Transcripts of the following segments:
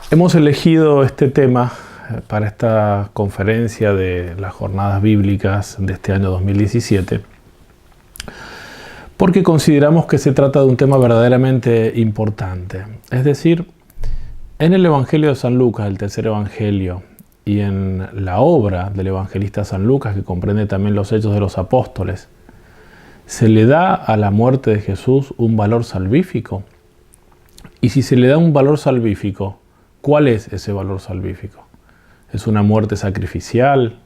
Hemos elegido este tema para esta conferencia de las Jornadas Bíblicas de este año 2017 porque consideramos que se trata de un tema verdaderamente importante. Es decir, en el Evangelio de San Lucas, el tercer Evangelio, y en la obra del evangelista San Lucas, que comprende también los Hechos de los Apóstoles, ¿se le da a la muerte de Jesús un valor salvífico? Y si se le da un valor salvífico, ¿cuál es ese valor salvífico? ¿Es una muerte sacrificial?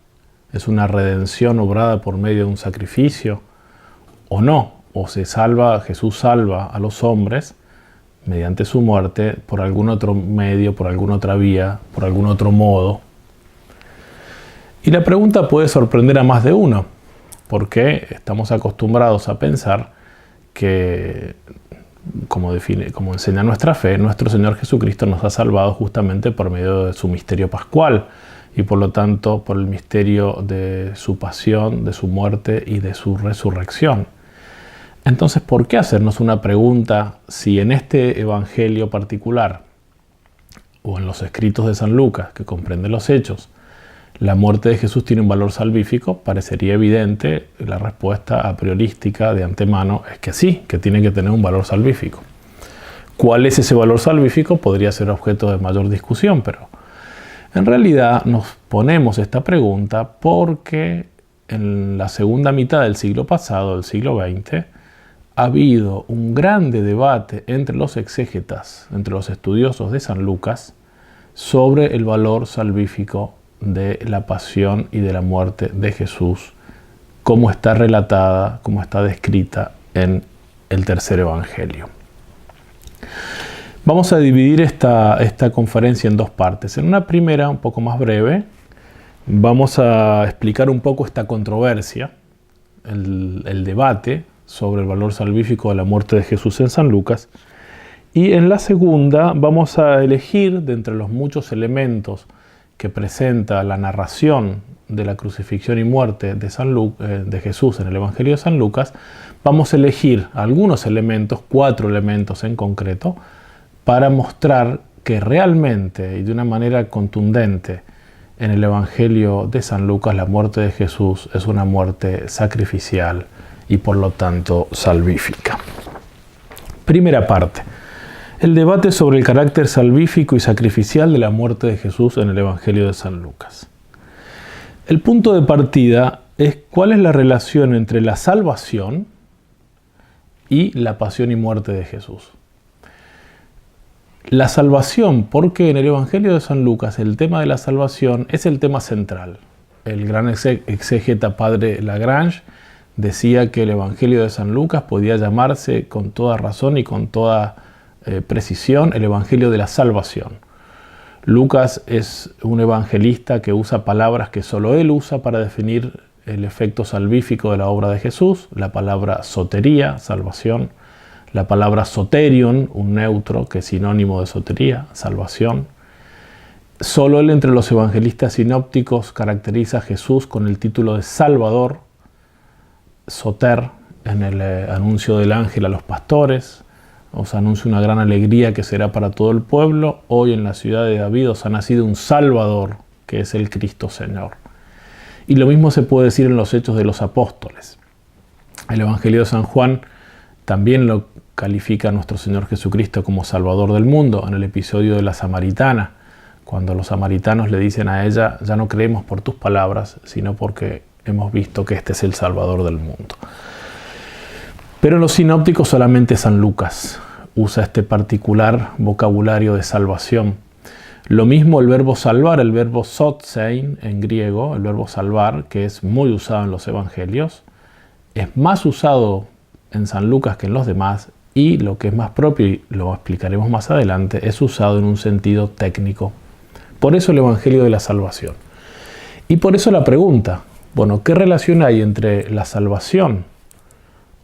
¿Es una redención obrada por medio de un sacrificio? ¿O no? ¿O Jesús salva a los hombres mediante su muerte por algún otro medio, por alguna otra vía, por algún otro modo? Y la pregunta puede sorprender a más de uno, porque estamos acostumbrados a pensar que, como enseña nuestra fe, nuestro Señor Jesucristo nos ha salvado justamente por medio de su misterio pascual y por lo tanto por el misterio de su pasión, de su muerte y de su resurrección. Entonces, ¿por qué hacernos una pregunta si en este evangelio particular o en los escritos de San Lucas, que comprende los Hechos, la muerte de Jesús tiene un valor salvífico? Parecería evidente, la respuesta a priorística de antemano es que sí, que tiene que tener un valor salvífico. ¿Cuál es ese valor salvífico? Podría ser objeto de mayor discusión, pero en realidad nos ponemos esta pregunta porque en la segunda mitad del siglo pasado, del siglo XX, ha habido un grande debate entre los exégetas, entre los estudiosos de San Lucas, sobre el valor salvífico de la pasión y de la muerte de Jesús, como está relatada, como está descrita en el tercer evangelio. Vamos a dividir esta conferencia en dos partes. En una primera, un poco más breve, vamos a explicar un poco esta controversia, el debate sobre el valor salvífico de la muerte de Jesús en San Lucas. Y en la segunda vamos a elegir de entre los muchos elementos que presenta la narración de la crucifixión y muerte de Jesús en el Evangelio de San Lucas, vamos a elegir algunos elementos, 4 elementos en concreto, para mostrar que realmente y de una manera contundente en el Evangelio de San Lucas la muerte de Jesús es una muerte sacrificial y por lo tanto salvífica. Primera parte. El debate sobre el carácter salvífico y sacrificial de la muerte de Jesús en el Evangelio de San Lucas. El punto de partida es cuál es la relación entre la salvación y la pasión y muerte de Jesús. La salvación, porque en el Evangelio de San Lucas el tema de la salvación es el tema central. El gran exégeta padre Lagrange decía que el Evangelio de San Lucas podía llamarse con toda razón y con toda precisión el Evangelio de la salvación. Lucas es un evangelista que usa palabras que solo él usa para definir el efecto salvífico de la obra de Jesús, la palabra sotería, salvación, la palabra soterion, un neutro que es sinónimo de sotería, salvación. Solo él entre los evangelistas sinópticos caracteriza a Jesús con el título de Salvador, soter, en el anuncio del ángel a los pastores. Os anuncio una gran alegría que será para todo el pueblo. Hoy en la ciudad de David os ha nacido un Salvador, que es el Cristo Señor. Y lo mismo se puede decir en los Hechos de los Apóstoles. El Evangelio de San Juan también lo califica a nuestro Señor Jesucristo como Salvador del mundo, en el episodio de la Samaritana, cuando los samaritanos le dicen a ella: ya no creemos por tus palabras, sino porque hemos visto que este es el Salvador del mundo. Pero en los sinópticos solamente San Lucas usa este particular vocabulario de salvación. Lo mismo el verbo salvar, el verbo sotsein en griego, el verbo salvar, que es muy usado en los evangelios, es más usado en San Lucas que en los demás, y lo que es más propio, y lo explicaremos más adelante, es usado en un sentido técnico. Por eso el evangelio de la salvación. Y por eso la pregunta, bueno, ¿qué relación hay entre la salvación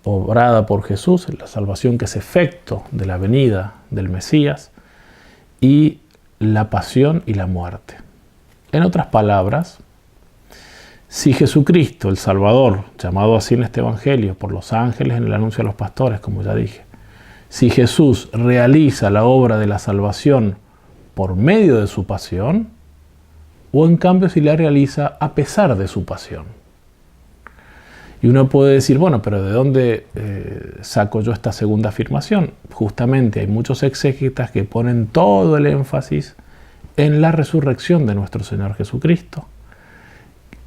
obrada por Jesús, la salvación que es efecto de la venida del Mesías, y la pasión y la muerte? En otras palabras, si Jesucristo, el Salvador, llamado así en este Evangelio por los ángeles en el anuncio a los pastores, como ya dije, si Jesús realiza la obra de la salvación por medio de su pasión, o en cambio si la realiza a pesar de su pasión. Y uno puede decir, bueno, pero ¿de dónde saco yo esta segunda afirmación? Justamente hay muchos exégetas que ponen todo el énfasis en la resurrección de nuestro Señor Jesucristo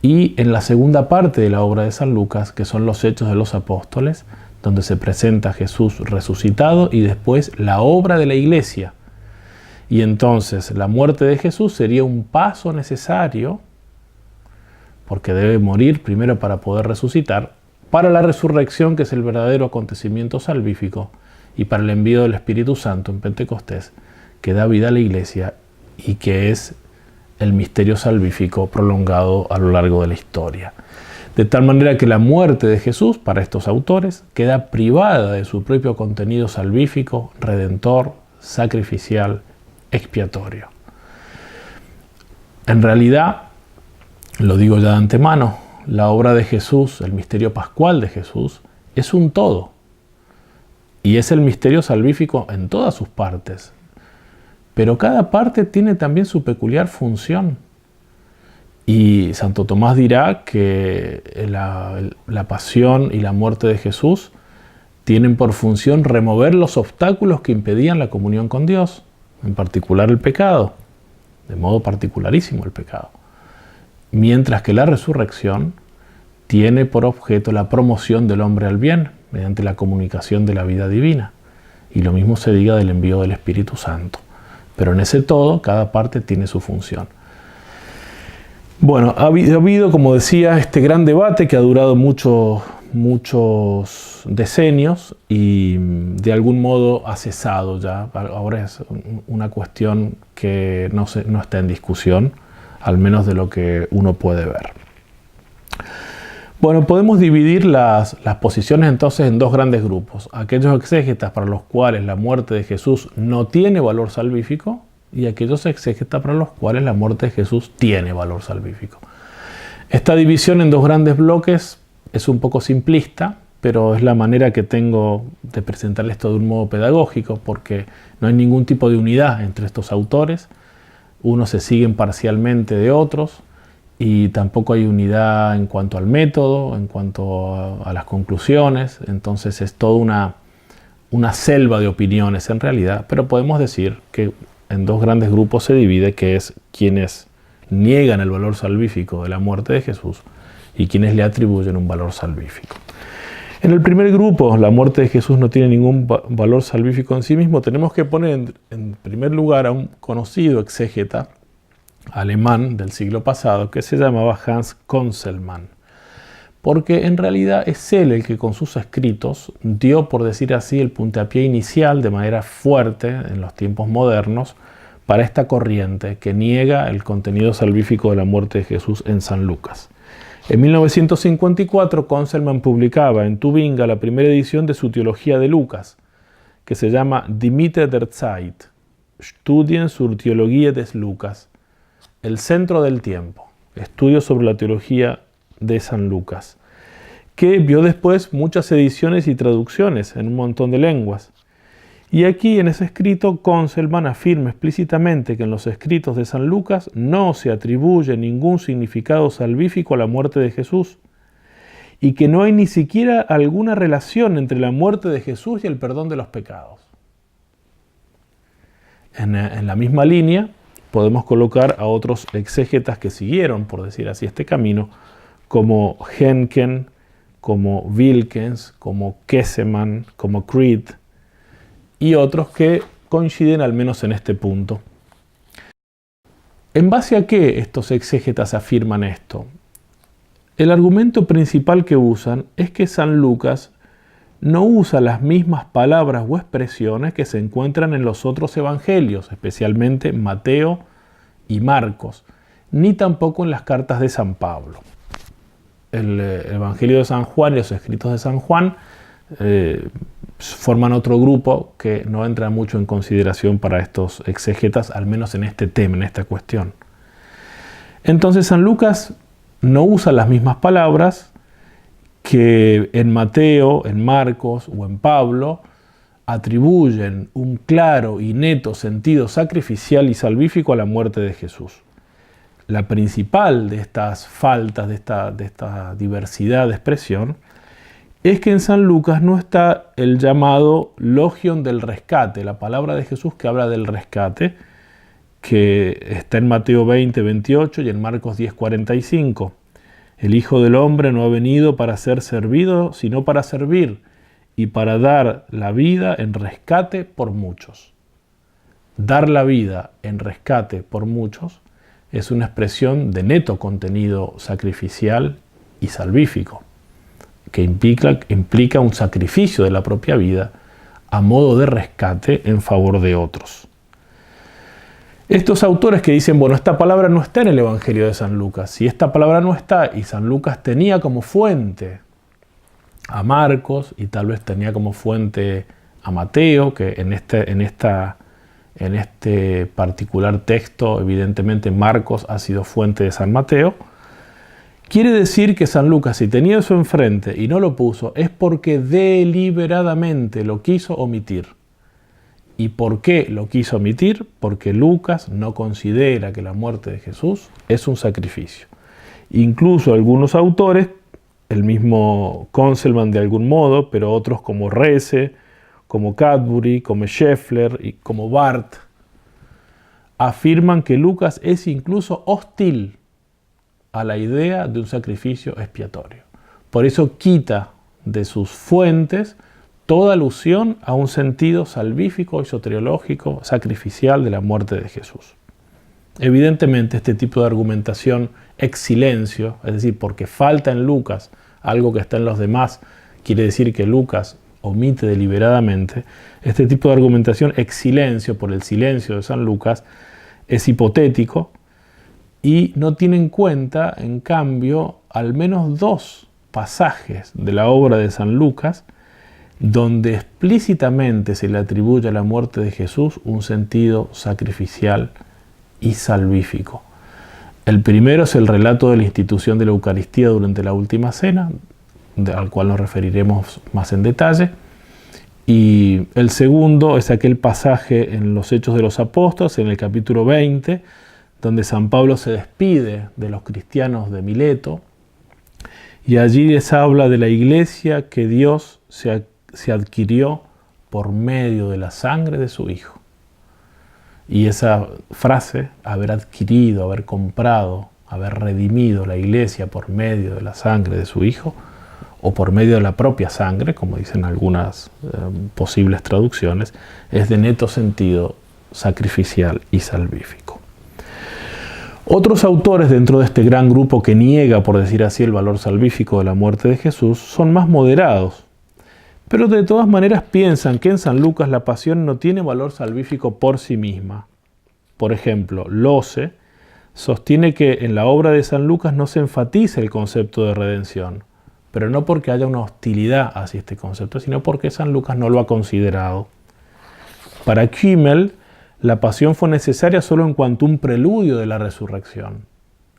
y en la segunda parte de la obra de San Lucas, que son los Hechos de los Apóstoles, donde se presenta a Jesús resucitado y después la obra de la Iglesia. Y entonces la muerte de Jesús sería un paso necesario, porque debe morir primero para poder resucitar, para la resurrección, que es el verdadero acontecimiento salvífico, y para el envío del Espíritu Santo en Pentecostés, que da vida a la Iglesia y que es el misterio salvífico prolongado a lo largo de la historia. De tal manera que la muerte de Jesús, para estos autores, queda privada de su propio contenido salvífico, redentor, sacrificial, expiatorio. En realidad, lo digo ya de antemano, la obra de Jesús, el misterio pascual de Jesús, es un todo. Y es el misterio salvífico en todas sus partes. Pero cada parte tiene también su peculiar función. Y Santo Tomás dirá que la pasión y la muerte de Jesús tienen por función remover los obstáculos que impedían la comunión con Dios, en particular el pecado, de modo particularísimo el pecado. Mientras que la resurrección tiene por objeto la promoción del hombre al bien, mediante la comunicación de la vida divina. Y lo mismo se diga del envío del Espíritu Santo. Pero en ese todo, cada parte tiene su función. Bueno, ha habido, como decía, este gran debate que ha durado muchos decenios y de algún modo ha cesado ya. Ahora es una cuestión que no está en discusión, al menos de lo que uno puede ver. Bueno, podemos dividir las posiciones entonces en dos grandes grupos. Aquellos exégetas para los cuales la muerte de Jesús no tiene valor salvífico y aquellos exégetas para los cuales la muerte de Jesús tiene valor salvífico. Esta división en dos grandes bloques es un poco simplista, pero es la manera que tengo de presentar esto de un modo pedagógico, porque no hay ningún tipo de unidad entre estos autores. Unos se siguen parcialmente de otros, y tampoco hay unidad en cuanto al método, en cuanto a las conclusiones. Entonces es toda una selva de opiniones en realidad, pero podemos decir que en dos grandes grupos se divide, que es quienes niegan el valor salvífico de la muerte de Jesús y quienes le atribuyen un valor salvífico. En el primer grupo, la muerte de Jesús no tiene ningún valor salvífico en sí mismo. Tenemos que poner en primer lugar a un conocido exégeta alemán del siglo pasado que se llamaba Hans Conzelmann, porque en realidad es él el que con sus escritos dio, por decir así, el puntapié inicial de manera fuerte en los tiempos modernos para esta corriente que niega el contenido salvífico de la muerte de Jesús en San Lucas. En 1954, Conzelmann publicaba en Tubinga la primera edición de su Teología de Lucas, que se llama Die Mitte der Zeit, Studien zur Theologie des Lukas, el centro del tiempo, estudios sobre la teología de San Lucas, que vio después muchas ediciones y traducciones en un montón de lenguas. Y aquí en ese escrito Conzelmann afirma explícitamente que en los escritos de San Lucas no se atribuye ningún significado salvífico a la muerte de Jesús y que no hay ni siquiera alguna relación entre la muerte de Jesús y el perdón de los pecados. En la misma línea podemos colocar a otros exégetas que siguieron, por decir así, este camino, como Henken, como Wilkens, como Kessemann, como Creed, y otros que coinciden al menos en este punto. ¿En base a qué estos exégetas afirman esto? El argumento principal que usan es que San Lucas no usa las mismas palabras o expresiones que se encuentran en los otros evangelios, especialmente Mateo y Marcos, ni tampoco en las cartas de San Pablo. El Evangelio de San Juan y los escritos de San Juan forman otro grupo que no entra mucho en consideración para estos exégetas, al menos en este tema, en esta cuestión. Entonces San Lucas no usa las mismas palabras que en Mateo, en Marcos o en Pablo, atribuyen un claro y neto sentido sacrificial y salvífico a la muerte de Jesús. La principal de estas faltas, de esta diversidad de expresión, es que en San Lucas no está el llamado logion del rescate, la palabra de Jesús que habla del rescate, que está en Mateo 20, 28 y en Marcos 10, 45. El Hijo del Hombre no ha venido para ser servido, sino para servir y para dar la vida en rescate por muchos. Dar la vida en rescate por muchos es una expresión de neto contenido sacrificial y salvífico, que implica un sacrificio de la propia vida a modo de rescate en favor de otros. Estos autores que dicen, bueno, esta palabra no está en el Evangelio de San Lucas. Si esta palabra no está y San Lucas tenía como fuente a Marcos y tal vez tenía como fuente a Mateo, que en este particular texto, evidentemente Marcos ha sido fuente de San Mateo, quiere decir que San Lucas, si tenía eso enfrente y no lo puso, es porque deliberadamente lo quiso omitir. ¿Y por qué lo quiso omitir? Porque Lucas no considera que la muerte de Jesús es un sacrificio. Incluso algunos autores, el mismo Conselman de algún modo, pero otros como Rese, como Cadbury, como Scheffler y como Barth, afirman que Lucas es incluso hostil a la idea de un sacrificio expiatorio. Por eso quita de sus fuentes toda alusión a un sentido salvífico y soteriológico sacrificial de la muerte de Jesús. Evidentemente este tipo de argumentación ex silencio, es decir, porque falta en Lucas algo que está en los demás, quiere decir que Lucas omite deliberadamente, este tipo de argumentación ex silencio, por el silencio de San Lucas, es hipotético y no tiene en cuenta, en cambio, al menos dos pasajes de la obra de San Lucas donde explícitamente se le atribuye a la muerte de Jesús un sentido sacrificial y salvífico. El primero es el relato de la institución de la Eucaristía durante la Última Cena, al cual nos referiremos más en detalle. Y el segundo es aquel pasaje en los Hechos de los Apóstoles, en el capítulo 20, donde San Pablo se despide de los cristianos de Mileto, y allí les habla de la iglesia que Dios se adquirió por medio de la sangre de su Hijo. Y esa frase, haber adquirido, haber comprado, haber redimido la iglesia por medio de la sangre de su Hijo, o por medio de la propia sangre, como dicen algunas posibles traducciones, es de neto sentido sacrificial y salvífico. Otros autores dentro de este gran grupo que niega, por decir así, el valor salvífico de la muerte de Jesús, son más moderados, pero de todas maneras piensan que en San Lucas la pasión no tiene valor salvífico por sí misma. Por ejemplo, Lose sostiene que en la obra de San Lucas no se enfatiza el concepto de redención, pero no porque haya una hostilidad hacia este concepto, sino porque San Lucas no lo ha considerado. Para Kümmel, la pasión fue necesaria solo en cuanto un preludio de la resurrección.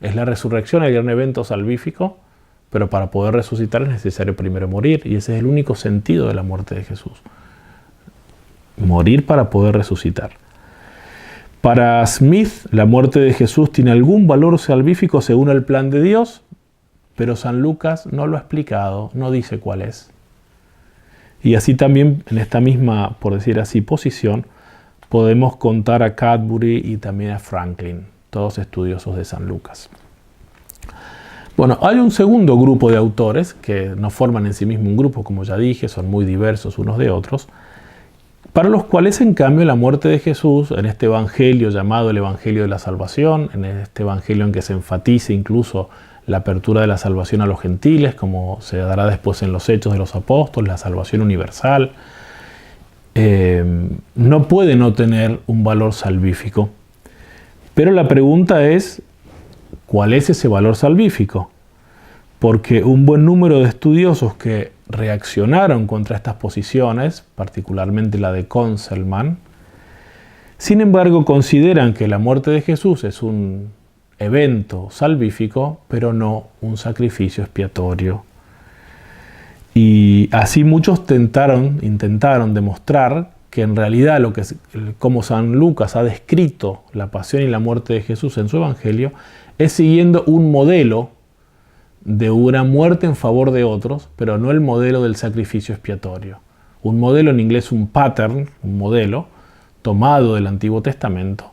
¿Es la resurrección el gran evento salvífico? Pero para poder resucitar es necesario primero morir, y ese es el único sentido de la muerte de Jesús. Morir para poder resucitar. Para Smith, la muerte de Jesús tiene algún valor salvífico según el plan de Dios, pero San Lucas no lo ha explicado, no dice cuál es. Y así también, en esta misma, por decir así, posición, podemos contar a Cadbury y también a Franklin, todos estudiosos de San Lucas. Bueno, hay un segundo grupo de autores que no forman en sí mismo un grupo, como ya dije, son muy diversos unos de otros, para los cuales en cambio la muerte de Jesús, en este evangelio llamado el Evangelio de la Salvación, en este evangelio en que se enfatiza incluso la apertura de la salvación a los gentiles, como se dará después en los Hechos de los Apóstoles, la salvación universal, no puede no tener un valor salvífico. Pero la pregunta es, ¿cuál es ese valor salvífico? Porque un buen número de estudiosos que reaccionaron contra estas posiciones, particularmente la de Conselman, sin embargo consideran que la muerte de Jesús es un evento salvífico, pero no un sacrificio expiatorio. Y así muchos intentaron demostrar que en realidad como San Lucas ha descrito la pasión y la muerte de Jesús en su Evangelio, es siguiendo un modelo de una muerte en favor de otros, pero no el modelo del sacrificio expiatorio. Un modelo, en inglés un pattern, un modelo tomado del Antiguo Testamento,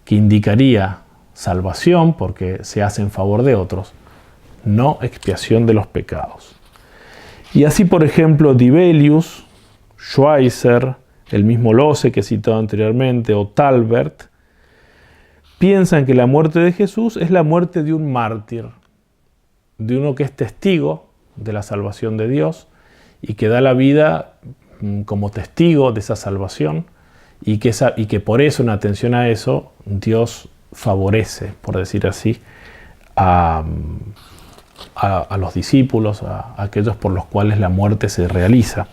que indicaría salvación porque se hace en favor de otros, no expiación de los pecados. Y así, por ejemplo, Dibelius, Schweitzer, el mismo Lose que he citado anteriormente, o Talbert, piensan que la muerte de Jesús es la muerte de un mártir, de uno que es testigo de la salvación de Dios y que da la vida como testigo de esa salvación y que por eso, en atención a eso, Dios favorece, por decir así, a los discípulos, a aquellos por los cuales la muerte se realiza.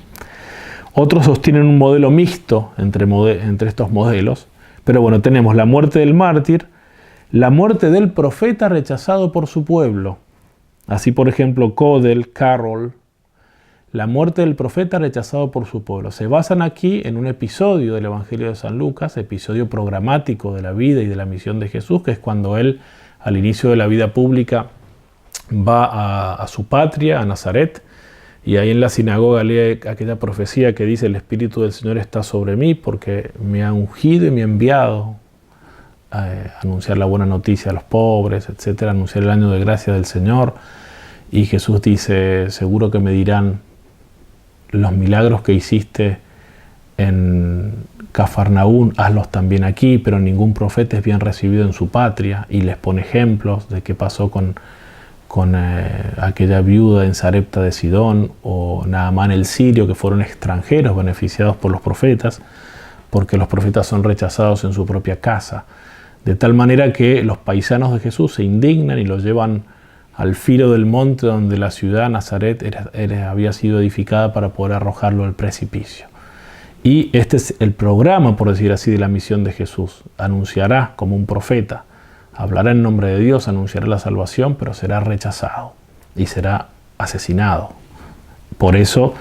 Otros sostienen un modelo mixto entre estos modelos, pero bueno, tenemos la muerte del mártir, la muerte del profeta rechazado por su pueblo. Así, por ejemplo, Codel, Carroll, la muerte del profeta rechazado por su pueblo. Se basan aquí en un episodio del Evangelio de San Lucas, episodio programático de la vida y de la misión de Jesús, que es cuando él, al inicio de la vida pública, va a su patria, a Nazaret, y ahí en la sinagoga lee aquella profecía que dice: el Espíritu del Señor está sobre mí porque me ha ungido y me ha enviado a anunciar la buena noticia a los pobres, etcétera, anunciar el año de gracia del Señor. Y Jesús dice: seguro que me dirán, los milagros que hiciste en Cafarnaún, hazlos también aquí, pero ningún profeta es bien recibido en su patria. Y les pone ejemplos de qué pasó con aquella viuda en Sarepta de Sidón, o Naamán el sirio, que fueron extranjeros beneficiados por los profetas, porque los profetas son rechazados en su propia casa. De tal manera que los paisanos de Jesús se indignan y lo llevan al filo del monte donde la ciudad Nazaret había sido edificada para poder arrojarlo al precipicio. Y este es el programa, por decir así, de la misión de Jesús. Anunciará como un profeta, hablará en nombre de Dios, anunciará la salvación, pero será rechazado y será asesinado. Por eso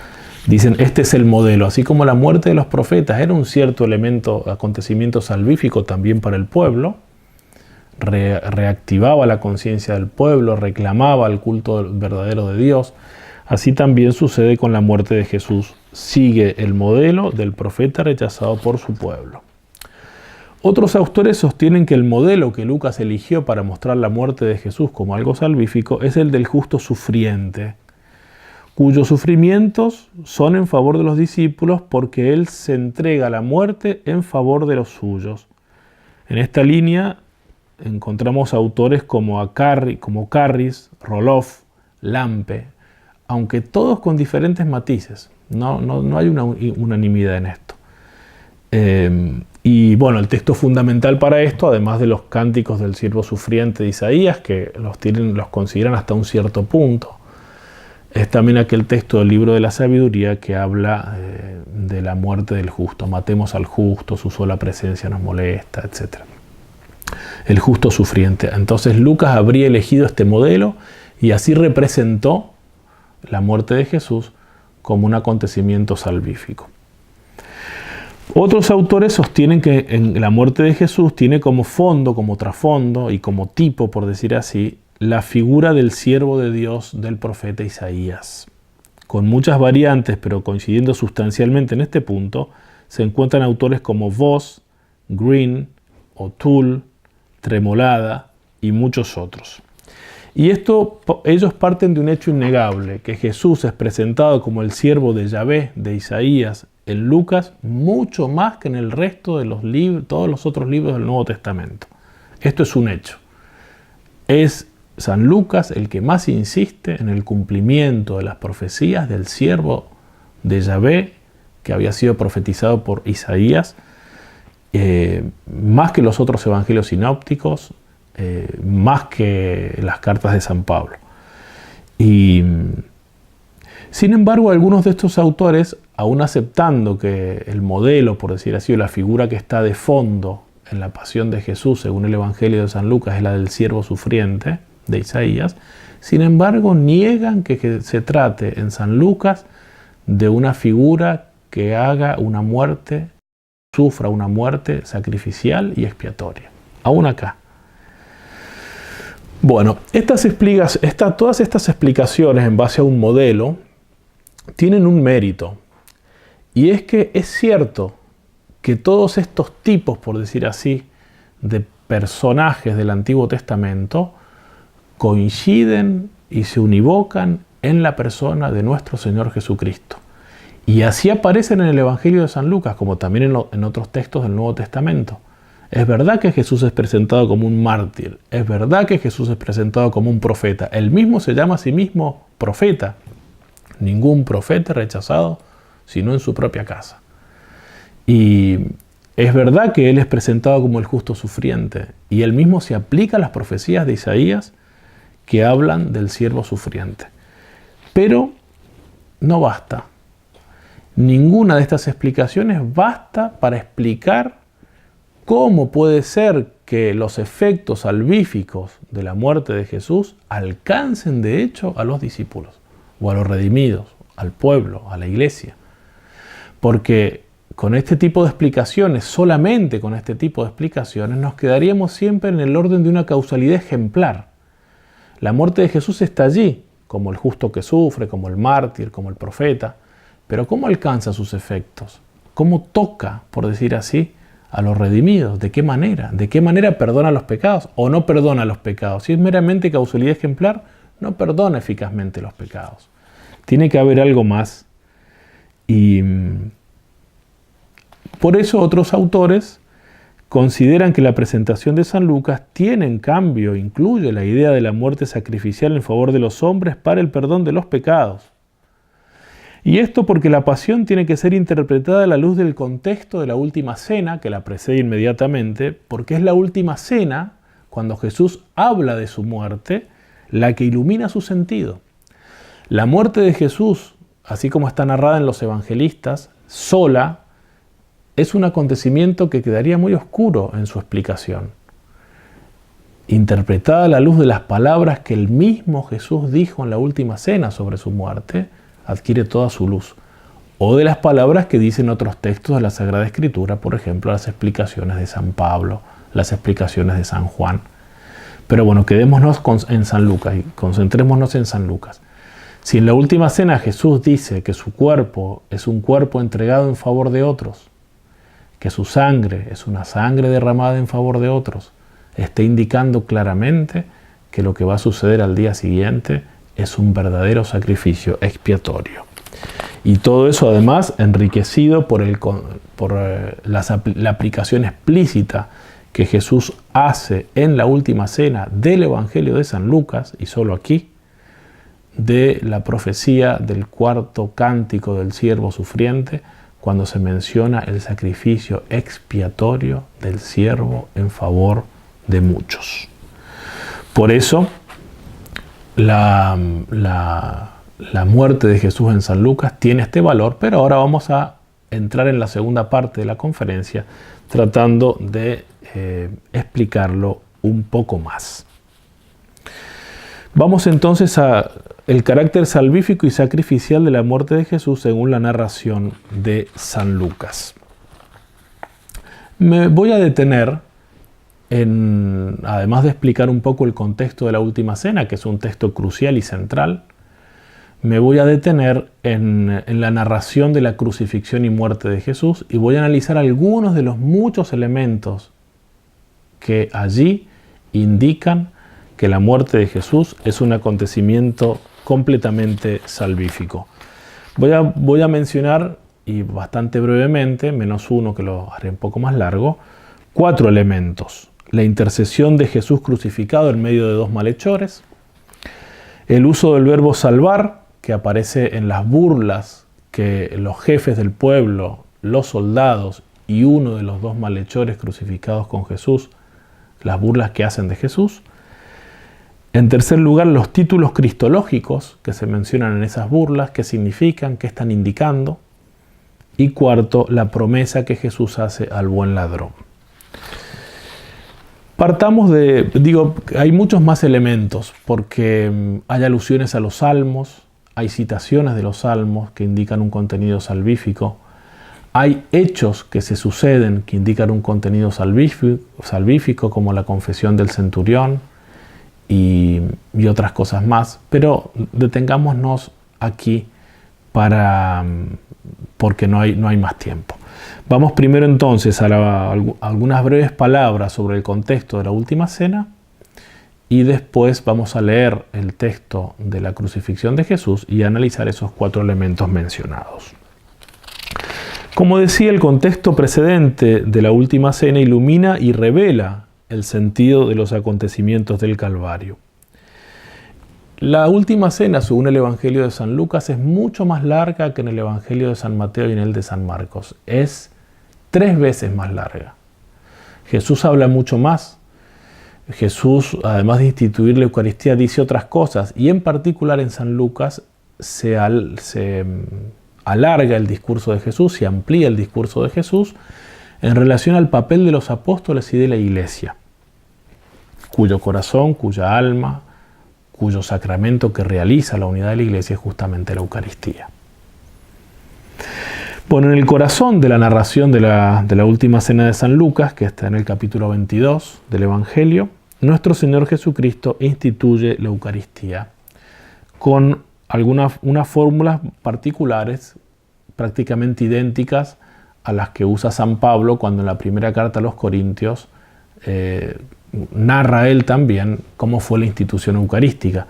dicen, este es el modelo. Así como la muerte de los profetas era un cierto acontecimiento salvífico también para el pueblo, reactivaba la conciencia del pueblo, reclamaba el culto verdadero de Dios, así también sucede con la muerte de Jesús. Sigue el modelo del profeta rechazado por su pueblo. Otros autores sostienen que el modelo que Lucas eligió para mostrar la muerte de Jesús como algo salvífico es el del justo sufriente, cuyos sufrimientos son en favor de los discípulos porque él se entrega a la muerte en favor de los suyos. En esta línea encontramos autores como Carris, Roloff, Lampe, aunque todos con diferentes matices. No hay una unanimidad en esto. Y bueno, el texto fundamental para esto, además de los cánticos del siervo sufriente de Isaías, que los consideran hasta un cierto punto, es también aquel texto del libro de la sabiduría que habla de la muerte del justo. Matemos al justo, su sola presencia nos molesta, etc. El justo sufriente. Entonces Lucas habría elegido este modelo y así representó la muerte de Jesús como un acontecimiento salvífico. Otros autores sostienen que en la muerte de Jesús tiene como fondo, como trasfondo y como tipo, por decir así, la figura del siervo de Dios del profeta Isaías. Con muchas variantes, pero coincidiendo sustancialmente en este punto, se encuentran autores como Voss, Green, O'Toole, Tremolada y muchos otros. Y ellos parten de un hecho innegable, que Jesús es presentado como el siervo de Yahvé, de Isaías, en Lucas, mucho más que en el resto de los libros, todos los otros libros del Nuevo Testamento. Esto es un hecho. Es San Lucas el que más insiste en el cumplimiento de las profecías del siervo de Yahvé, que había sido profetizado por Isaías, más que los otros evangelios sinópticos, más que las cartas de San Pablo. Y sin embargo, algunos de estos autores, aún aceptando que el modelo, por decir así, o la figura que está de fondo en la pasión de Jesús, según el Evangelio de San Lucas, es la del siervo sufriente de Isaías, sin embargo, niegan que se trate en San Lucas de una figura que haga una muerte, sufra una muerte sacrificial y expiatoria. Aún acá. Bueno, todas estas explicaciones en base a un modelo tienen un mérito. Y es que es cierto que todos estos tipos, por decir así, de personajes del Antiguo Testamento coinciden y se univocan en la persona de nuestro Señor Jesucristo. Y así aparecen en el Evangelio de San Lucas, como también en otros textos del Nuevo Testamento. Es verdad que Jesús es presentado como un mártir, es verdad que Jesús es presentado como un profeta. Él mismo se llama a sí mismo profeta. Ningún profeta rechazado, sino en su propia casa. Y es verdad que Él es presentado como el justo sufriente, y Él mismo se aplica a las profecías de Isaías que hablan del siervo sufriente. Pero no basta. Ninguna de estas explicaciones basta para explicar cómo puede ser que los efectos salvíficos de la muerte de Jesús alcancen de hecho a los discípulos, o a los redimidos, al pueblo, a la iglesia. Porque con este tipo de explicaciones, solamente con este tipo de explicaciones, nos quedaríamos siempre en el orden de una causalidad ejemplar. La muerte de Jesús está allí, como el justo que sufre, como el mártir, como el profeta. Pero ¿cómo alcanza sus efectos? ¿Cómo toca, por decir así, a los redimidos? ¿De qué manera? ¿De qué manera perdona los pecados o no perdona los pecados? Si es meramente causalidad ejemplar, no perdona eficazmente los pecados. Tiene que haber algo más. Y por eso otros autores consideran que la presentación de San Lucas tiene en cambio, incluye la idea de la muerte sacrificial en favor de los hombres para el perdón de los pecados. Y esto porque la pasión tiene que ser interpretada a la luz del contexto de la última cena, que la precede inmediatamente, porque es la última cena, cuando Jesús habla de su muerte, la que ilumina su sentido. La muerte de Jesús, así como está narrada en los evangelistas, sola, es un acontecimiento que quedaría muy oscuro en su explicación. Interpretada a la luz de las palabras que el mismo Jesús dijo en la última cena sobre su muerte, adquiere toda su luz. O de las palabras que dicen otros textos de la Sagrada Escritura, por ejemplo, las explicaciones de San Pablo, las explicaciones de San Juan. Pero bueno, quedémonos en San Lucas y concentrémonos en San Lucas. Si en la última cena Jesús dice que su cuerpo es un cuerpo entregado en favor de otros, que su sangre es una sangre derramada en favor de otros, está indicando claramente que lo que va a suceder al día siguiente es un verdadero sacrificio expiatorio. Y todo eso además enriquecido por la aplicación explícita que Jesús hace en la última cena del Evangelio de San Lucas, y solo aquí, de la profecía del cuarto cántico del siervo sufriente, cuando se menciona el sacrificio expiatorio del siervo en favor de muchos. Por eso, la muerte de Jesús en San Lucas tiene este valor, pero ahora vamos a entrar en la segunda parte de la conferencia tratando de explicarlo un poco más. Vamos entonces a el carácter salvífico y sacrificial de la muerte de Jesús según la narración de San Lucas. Me voy a detener además de explicar un poco el contexto de la última cena, que es un texto crucial y central, me voy a detener en la narración de la crucifixión y muerte de Jesús y voy a analizar algunos de los muchos elementos que allí indican que la muerte de Jesús es un acontecimiento completamente salvífico. Voy a mencionar, y bastante brevemente, menos uno que lo haré un poco más largo, 4 elementos. La intercesión de Jesús crucificado en medio de 2 malhechores, el uso del verbo salvar, que aparece en las burlas que los jefes del pueblo, los soldados y uno de los 2 malhechores crucificados con Jesús, las burlas que hacen de Jesús. En tercer lugar, los títulos cristológicos que se mencionan en esas burlas, qué significan, qué están indicando. Y cuarto, la promesa que Jesús hace al buen ladrón. Partamos hay muchos más elementos, porque hay alusiones a los salmos, hay citaciones de los salmos que indican un contenido salvífico, hay hechos que se suceden que indican un contenido salvífico como la confesión del centurión y otras cosas más, pero detengámonos aquí porque no hay más tiempo. Vamos primero entonces a algunas breves palabras sobre el contexto de la última cena y después vamos a leer el texto de la crucifixión de Jesús y analizar esos 4 elementos mencionados. Como decía, el contexto precedente de la última cena ilumina y revela el sentido de los acontecimientos del Calvario. La última cena, según el Evangelio de San Lucas, es mucho más larga que en el Evangelio de San Mateo y en el de San Marcos. Es 3 veces más larga. Jesús habla mucho más. Jesús, además de instituir la Eucaristía, dice otras cosas. Y en particular en San Lucas se alarga el discurso de Jesús, se amplía el discurso de Jesús en relación al papel de los apóstoles y de la Iglesia, cuyo corazón, cuya alma, cuyo sacramento que realiza la unidad de la Iglesia es justamente la Eucaristía. Bueno, en el corazón de la narración de la última cena de San Lucas, que está en el capítulo 22 del Evangelio, nuestro Señor Jesucristo instituye la Eucaristía con unas fórmulas particulares prácticamente idénticas a las que usa San Pablo cuando en la primera carta a los Corintios narra él también cómo fue la institución eucarística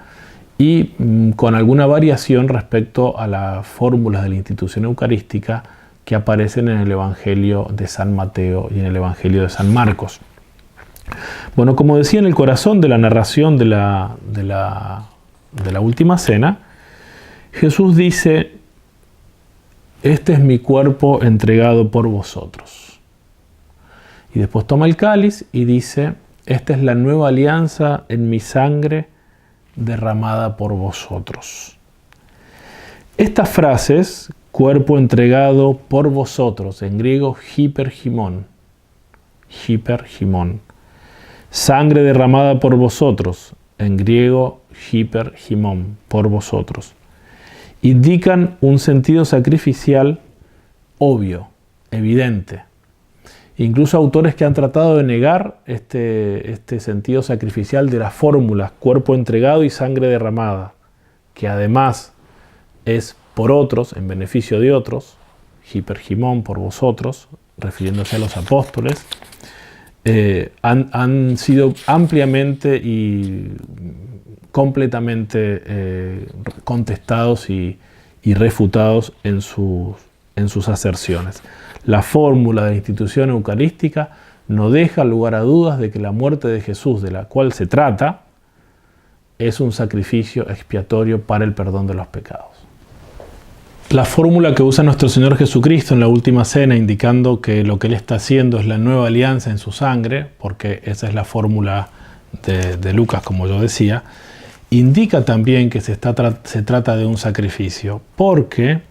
y con alguna variación respecto a las fórmulas de la institución eucarística que aparecen en el Evangelio de San Mateo y en el Evangelio de San Marcos. Bueno, como decía, en el corazón de la narración de la última cena, Jesús dice: este es mi cuerpo entregado por vosotros. Y después toma el cáliz y dice: esta es la nueva alianza en mi sangre derramada por vosotros. Estas frases, cuerpo entregado por vosotros, en griego hipergimón, sangre derramada por vosotros, en griego hipergimón, por vosotros, indican un sentido sacrificial obvio, evidente. Incluso autores que han tratado de negar este sentido sacrificial de las fórmulas cuerpo entregado y sangre derramada, que además es por otros, en beneficio de otros, hipergimón, por vosotros, refiriéndose a los apóstoles, han sido ampliamente y completamente contestados y refutados en sus aserciones. La fórmula de la institución eucarística no deja lugar a dudas de que la muerte de Jesús, de la cual se trata, es un sacrificio expiatorio para el perdón de los pecados. La fórmula que usa nuestro Señor Jesucristo en la última cena, indicando que lo que Él está haciendo es la nueva alianza en su sangre, porque esa es la fórmula de Lucas, como yo decía, indica también que se trata de un sacrificio, porque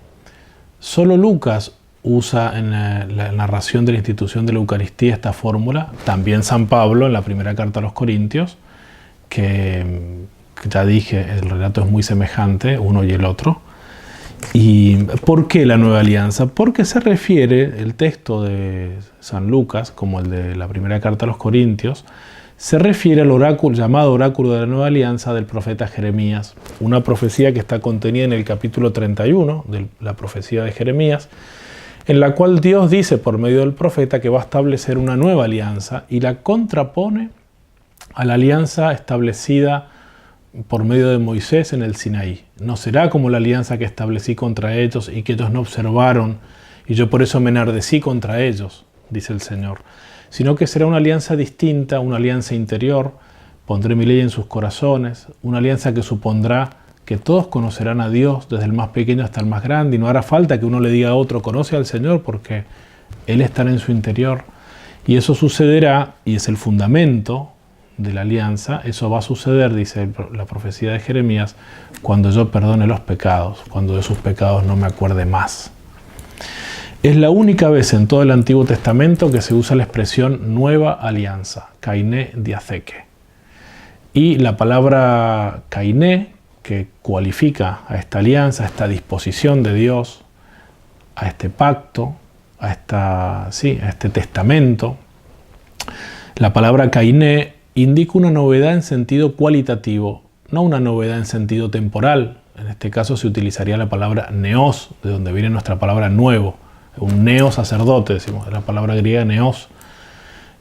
solo Lucas usa en la narración de la institución de la Eucaristía esta fórmula, también San Pablo en la primera carta a los Corintios, que ya dije, el relato es muy semejante, uno y el otro. ¿Y por qué la nueva alianza? Porque se refiere, el texto de San Lucas, como el de la primera carta a los Corintios, se refiere al oráculo, llamado oráculo de la nueva alianza del profeta Jeremías, una profecía que está contenida en el capítulo 31 de la profecía de Jeremías, en la cual Dios dice por medio del profeta que va a establecer una nueva alianza y la contrapone a la alianza establecida por medio de Moisés en el Sinaí. No será como la alianza que establecí contra ellos y que ellos no observaron, y yo por eso me enardecí contra ellos, dice el Señor, sino que será una alianza distinta, una alianza interior. Pondré mi ley en sus corazones, una alianza que supondrá que todos conocerán a Dios, desde el más pequeño hasta el más grande, y no hará falta que uno le diga a otro, conoce al Señor, porque Él estará en su interior. Y eso sucederá, y es el fundamento de la alianza, eso va a suceder, dice la profecía de Jeremías, cuando yo perdone los pecados, cuando de sus pecados no me acuerde más. Es la única vez en todo el Antiguo Testamento que se usa la expresión nueva alianza, kainé diatheke. Y la palabra kainé que cualifica a esta alianza, a esta disposición de Dios, a este pacto, a este testamento. La palabra kainé indica una novedad en sentido cualitativo, no una novedad en sentido temporal. En este caso se utilizaría la palabra neos, de donde viene nuestra palabra nuevo. Un neo sacerdote, decimos, la palabra griega neos,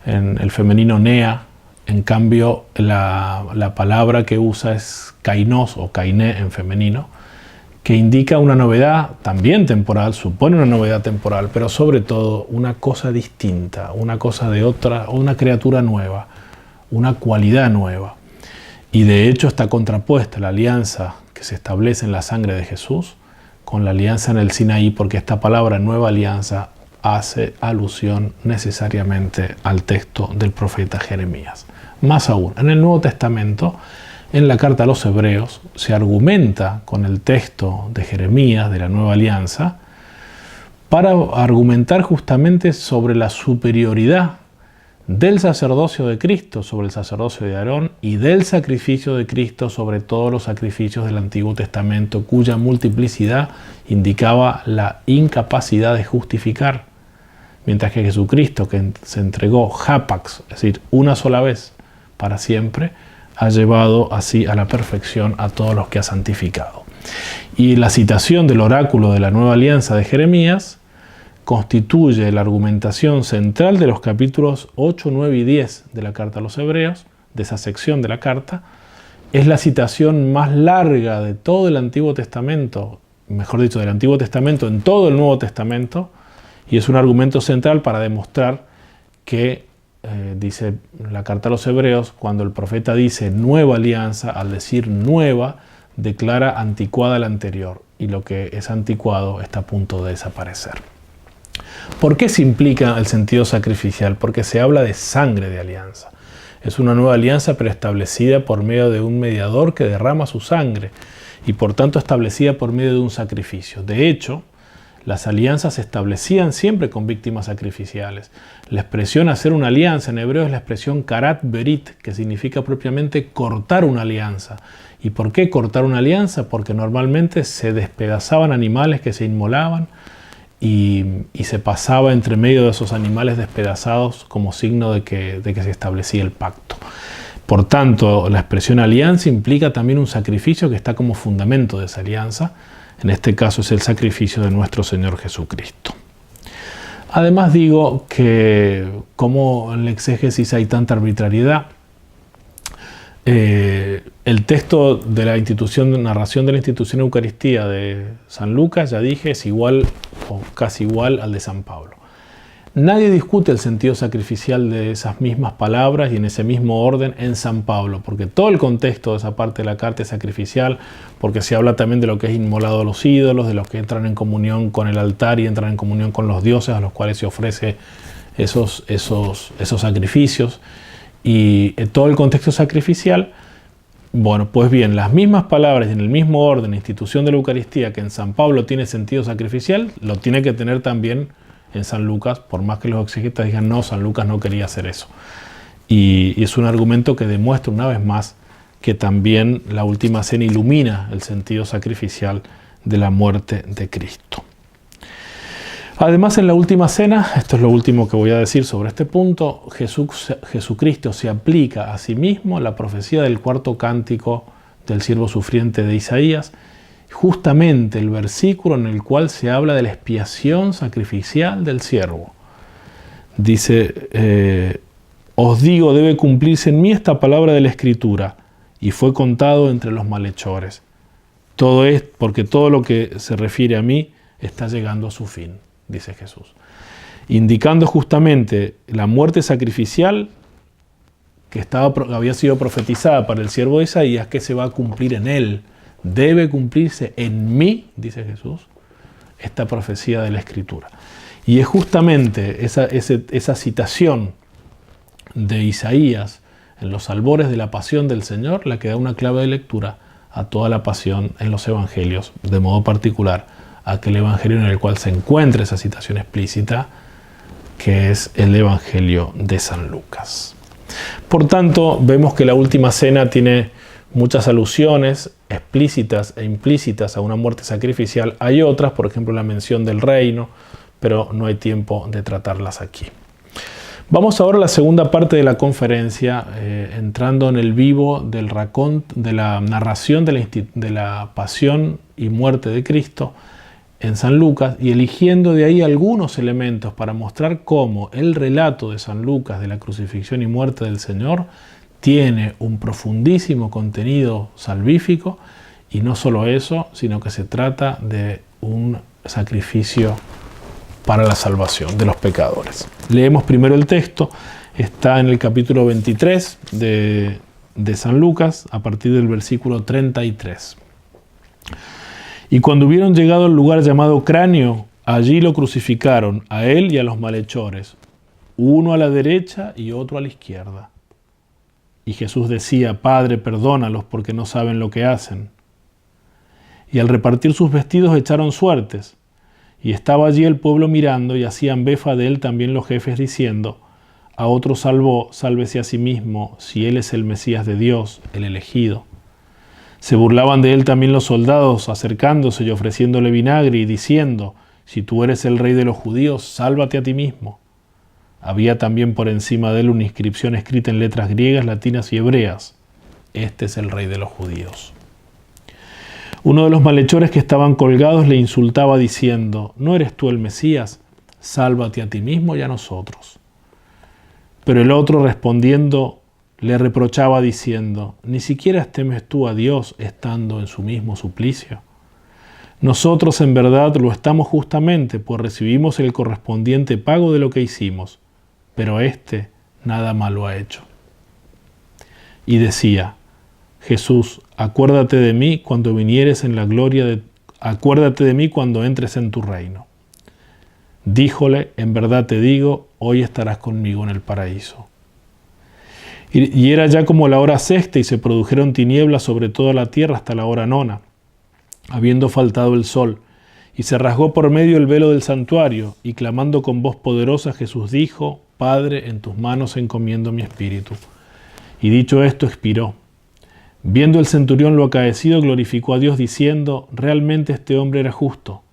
en el femenino nea. En cambio, la palabra que usa es kainos o kainé en femenino, que indica una novedad también temporal, supone una novedad temporal, pero sobre todo una cosa distinta, una cosa de otra, una criatura nueva, una cualidad nueva. Y de hecho está contrapuesta la alianza que se establece en la sangre de Jesús con la alianza en el Sinaí, porque esta palabra nueva alianza hace alusión necesariamente al texto del profeta Jeremías. Más aún, en el Nuevo Testamento, en la carta a los Hebreos, se argumenta con el texto de Jeremías, de la Nueva Alianza, para argumentar justamente sobre la superioridad del sacerdocio de Cristo sobre el sacerdocio de Aarón y del sacrificio de Cristo sobre todos los sacrificios del Antiguo Testamento, cuya multiplicidad indicaba la incapacidad de justificar, mientras que Jesucristo, que se entregó hapax, es decir, una sola vez para siempre, ha llevado así a la perfección a todos los que ha santificado. Y la citación del oráculo de la Nueva Alianza de Jeremías constituye la argumentación central de los capítulos 8, 9 y 10 de la carta a los Hebreos, de esa sección de la carta. Es la citación más larga de todo el Antiguo Testamento, mejor dicho, del Antiguo Testamento en todo el Nuevo Testamento, y es un argumento central para demostrar que, dice la carta a los Hebreos, cuando el profeta dice nueva alianza, al decir nueva, declara anticuada la anterior, y lo que es anticuado está a punto de desaparecer. ¿Por qué se implica el sentido sacrificial? Porque se habla de sangre de alianza. Es una nueva alianza, pero establecida por medio de un mediador que derrama su sangre y por tanto establecida por medio de un sacrificio. De hecho, las alianzas se establecían siempre con víctimas sacrificiales. La expresión hacer una alianza en hebreo es la expresión karat berit, que significa propiamente cortar una alianza. ¿Y por qué cortar una alianza? Porque normalmente se despedazaban animales que se inmolaban y se pasaba entre medio de esos animales despedazados como signo de que se establecía el pacto. Por tanto, la expresión alianza implica también un sacrificio que está como fundamento de esa alianza. En este caso es el sacrificio de nuestro Señor Jesucristo. Además digo que como en la exégesis hay tanta arbitrariedad, el texto de la narración de la institución de Eucaristía de San Lucas, ya dije, es igual o casi igual al de San Pablo. Nadie discute el sentido sacrificial de esas mismas palabras y en ese mismo orden en San Pablo, porque todo el contexto de esa parte de la carta es sacrificial, porque se habla también de lo que es inmolado a los ídolos, de los que entran en comunión con el altar y entran en comunión con los dioses a los cuales se ofrece esos sacrificios. Y todo el contexto sacrificial, bueno, pues bien, las mismas palabras y en el mismo orden, la institución de la Eucaristía que en San Pablo tiene sentido sacrificial, lo tiene que tener también en San Lucas, por más que los exegetas digan no, San Lucas no quería hacer eso. Y es un argumento que demuestra una vez más que también la última cena ilumina el sentido sacrificial de la muerte de Cristo. Además, en la última cena, esto es lo último que voy a decir sobre este punto, Jesucristo se aplica a sí mismo la profecía del cuarto cántico del siervo sufriente de Isaías, justamente el versículo en el cual se habla de la expiación sacrificial del siervo. Dice, os digo, debe cumplirse en mí esta palabra de la Escritura, y fue contado entre los malhechores. Todo es porque todo lo que se refiere a mí está llegando a su fin, dice Jesús. Indicando justamente la muerte sacrificial que había sido profetizada para el siervo de Isaías, que se va a cumplir en él. Debe cumplirse en mí, dice Jesús, esta profecía de la Escritura. Y es justamente esa citación de Isaías en los albores de la pasión del Señor la que da una clave de lectura a toda la pasión en los evangelios, de modo particular a aquel evangelio en el cual se encuentra esa citación explícita, que es el evangelio de San Lucas. Por tanto, vemos que la última cena tiene muchas alusiones explícitas e implícitas a una muerte sacrificial. Hay otras, por ejemplo la mención del reino, pero no hay tiempo de tratarlas aquí. Vamos ahora a la segunda parte de la conferencia, entrando en el vivo del de la narración de la pasión y muerte de Cristo en San Lucas, y eligiendo de ahí algunos elementos para mostrar cómo el relato de San Lucas de la crucifixión y muerte del Señor tiene un profundísimo contenido salvífico, y no solo eso, sino que se trata de un sacrificio para la salvación de los pecadores. Leemos primero el texto, está en el capítulo 23 de San Lucas, a partir del versículo 33. Y cuando hubieron llegado al lugar llamado Cráneo, allí lo crucificaron, a él y a los malhechores, uno a la derecha y otro a la izquierda. Y Jesús decía: Padre, perdónalos porque no saben lo que hacen. Y al repartir sus vestidos echaron suertes. Y estaba allí el pueblo mirando, y hacían befa de él también los jefes, diciendo: A otro salvó, sálvese a sí mismo, si él es el Mesías de Dios, el elegido. Se burlaban de él también los soldados, acercándose y ofreciéndole vinagre, y diciendo: Si tú eres el rey de los judíos, sálvate a ti mismo. Había también por encima de él una inscripción escrita en letras griegas, latinas y hebreas: Este es el rey de los judíos. Uno de los malhechores que estaban colgados le insultaba diciendo: ¿No eres tú el Mesías? Sálvate a ti mismo y a nosotros. Pero el otro, respondiendo, le reprochaba diciendo: ¿Ni siquiera temes tú a Dios estando en su mismo suplicio? Nosotros en verdad lo estamos justamente, pues recibimos el correspondiente pago de lo que hicimos, pero éste nada malo ha hecho. Y decía: Jesús, acuérdate de mí cuando vinieres en la gloria acuérdate de mí cuando entres en tu reino. Díjole: en verdad te digo, hoy estarás conmigo en el paraíso. Y era ya como la hora sexta, y se produjeron tinieblas sobre toda la tierra hasta la hora nona, habiendo faltado el sol. Y se rasgó por medio el velo del santuario, y clamando con voz poderosa, Jesús dijo: Padre, en tus manos encomiendo mi espíritu. Y dicho esto, expiró. Viendo el centurión lo acaecido, glorificó a Dios diciendo: Realmente este hombre era justo.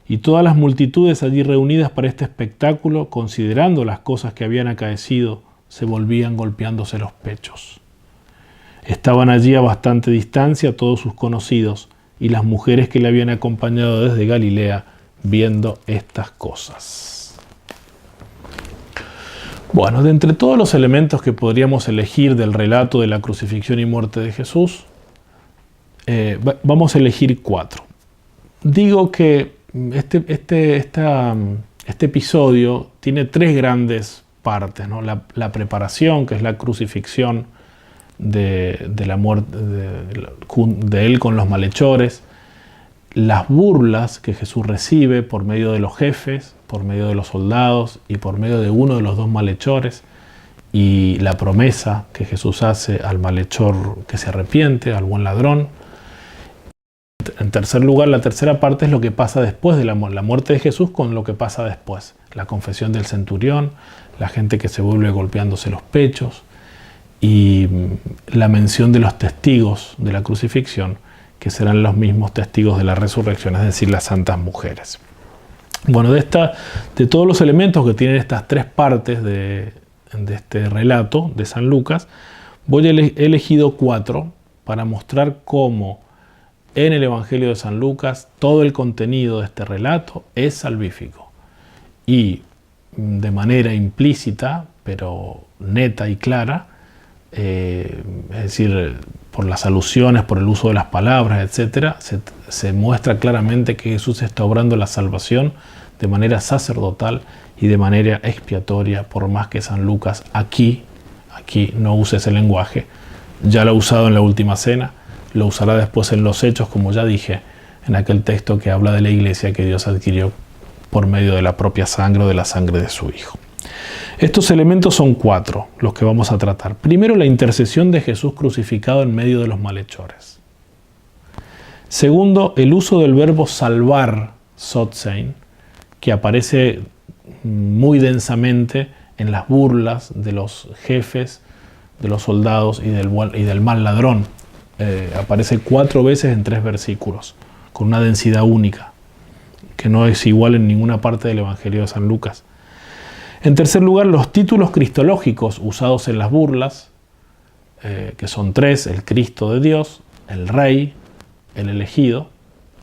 Y todas las multitudes allí reunidas para este espectáculo, considerando las cosas que habían acaecido, se volvían golpeándose los pechos. Estaban allí a bastante distancia todos sus conocidos y las mujeres que le habían acompañado desde Galilea, viendo estas cosas. Bueno, de entre todos los elementos que podríamos elegir del relato de la crucifixión y muerte de Jesús, vamos a elegir 4. Digo que este episodio tiene 3 grandes partes, ¿no? La preparación, que es la crucifixión de la muerte de él con los malhechores, las burlas que Jesús recibe por medio de los jefes, por medio de los soldados y por medio de uno de los 2 malhechores, y la promesa que Jesús hace al malhechor que se arrepiente, al buen ladrón. En tercer lugar, la tercera parte es lo que pasa después de la muerte de Jesús, con lo que pasa después. La confesión del centurión, la gente que se vuelve golpeándose los pechos, y la mención de los testigos de la crucifixión, que serán los mismos testigos de la resurrección, es decir, las santas mujeres. Bueno, de todos los elementos que tienen estas 3 partes de este relato de San Lucas, he elegido 4 para mostrar cómo en el Evangelio de San Lucas todo el contenido de este relato es salvífico. Y de manera implícita, pero neta y clara, es decir, por las alusiones, por el uso de las palabras, etc., se muestra claramente que Jesús está obrando la salvación de manera sacerdotal y de manera expiatoria, por más que San Lucas aquí no use ese lenguaje. Ya lo ha usado en la Última Cena, lo usará después en los Hechos, como ya dije, en aquel texto que habla de la iglesia que Dios adquirió por medio de la propia sangre o de la sangre de su Hijo. Estos elementos son 4 los que vamos a tratar. Primero, la intercesión de Jesús crucificado en medio de los malhechores. Segundo, el uso del verbo salvar, sotsein, que aparece muy densamente en las burlas de los jefes, de los soldados y del mal ladrón. aparece 4 veces en 3 versículos, con una densidad única, que no es igual en ninguna parte del Evangelio de San Lucas. En tercer lugar, los títulos cristológicos usados en las burlas, que son 3, el Cristo de Dios, el Rey, el Elegido,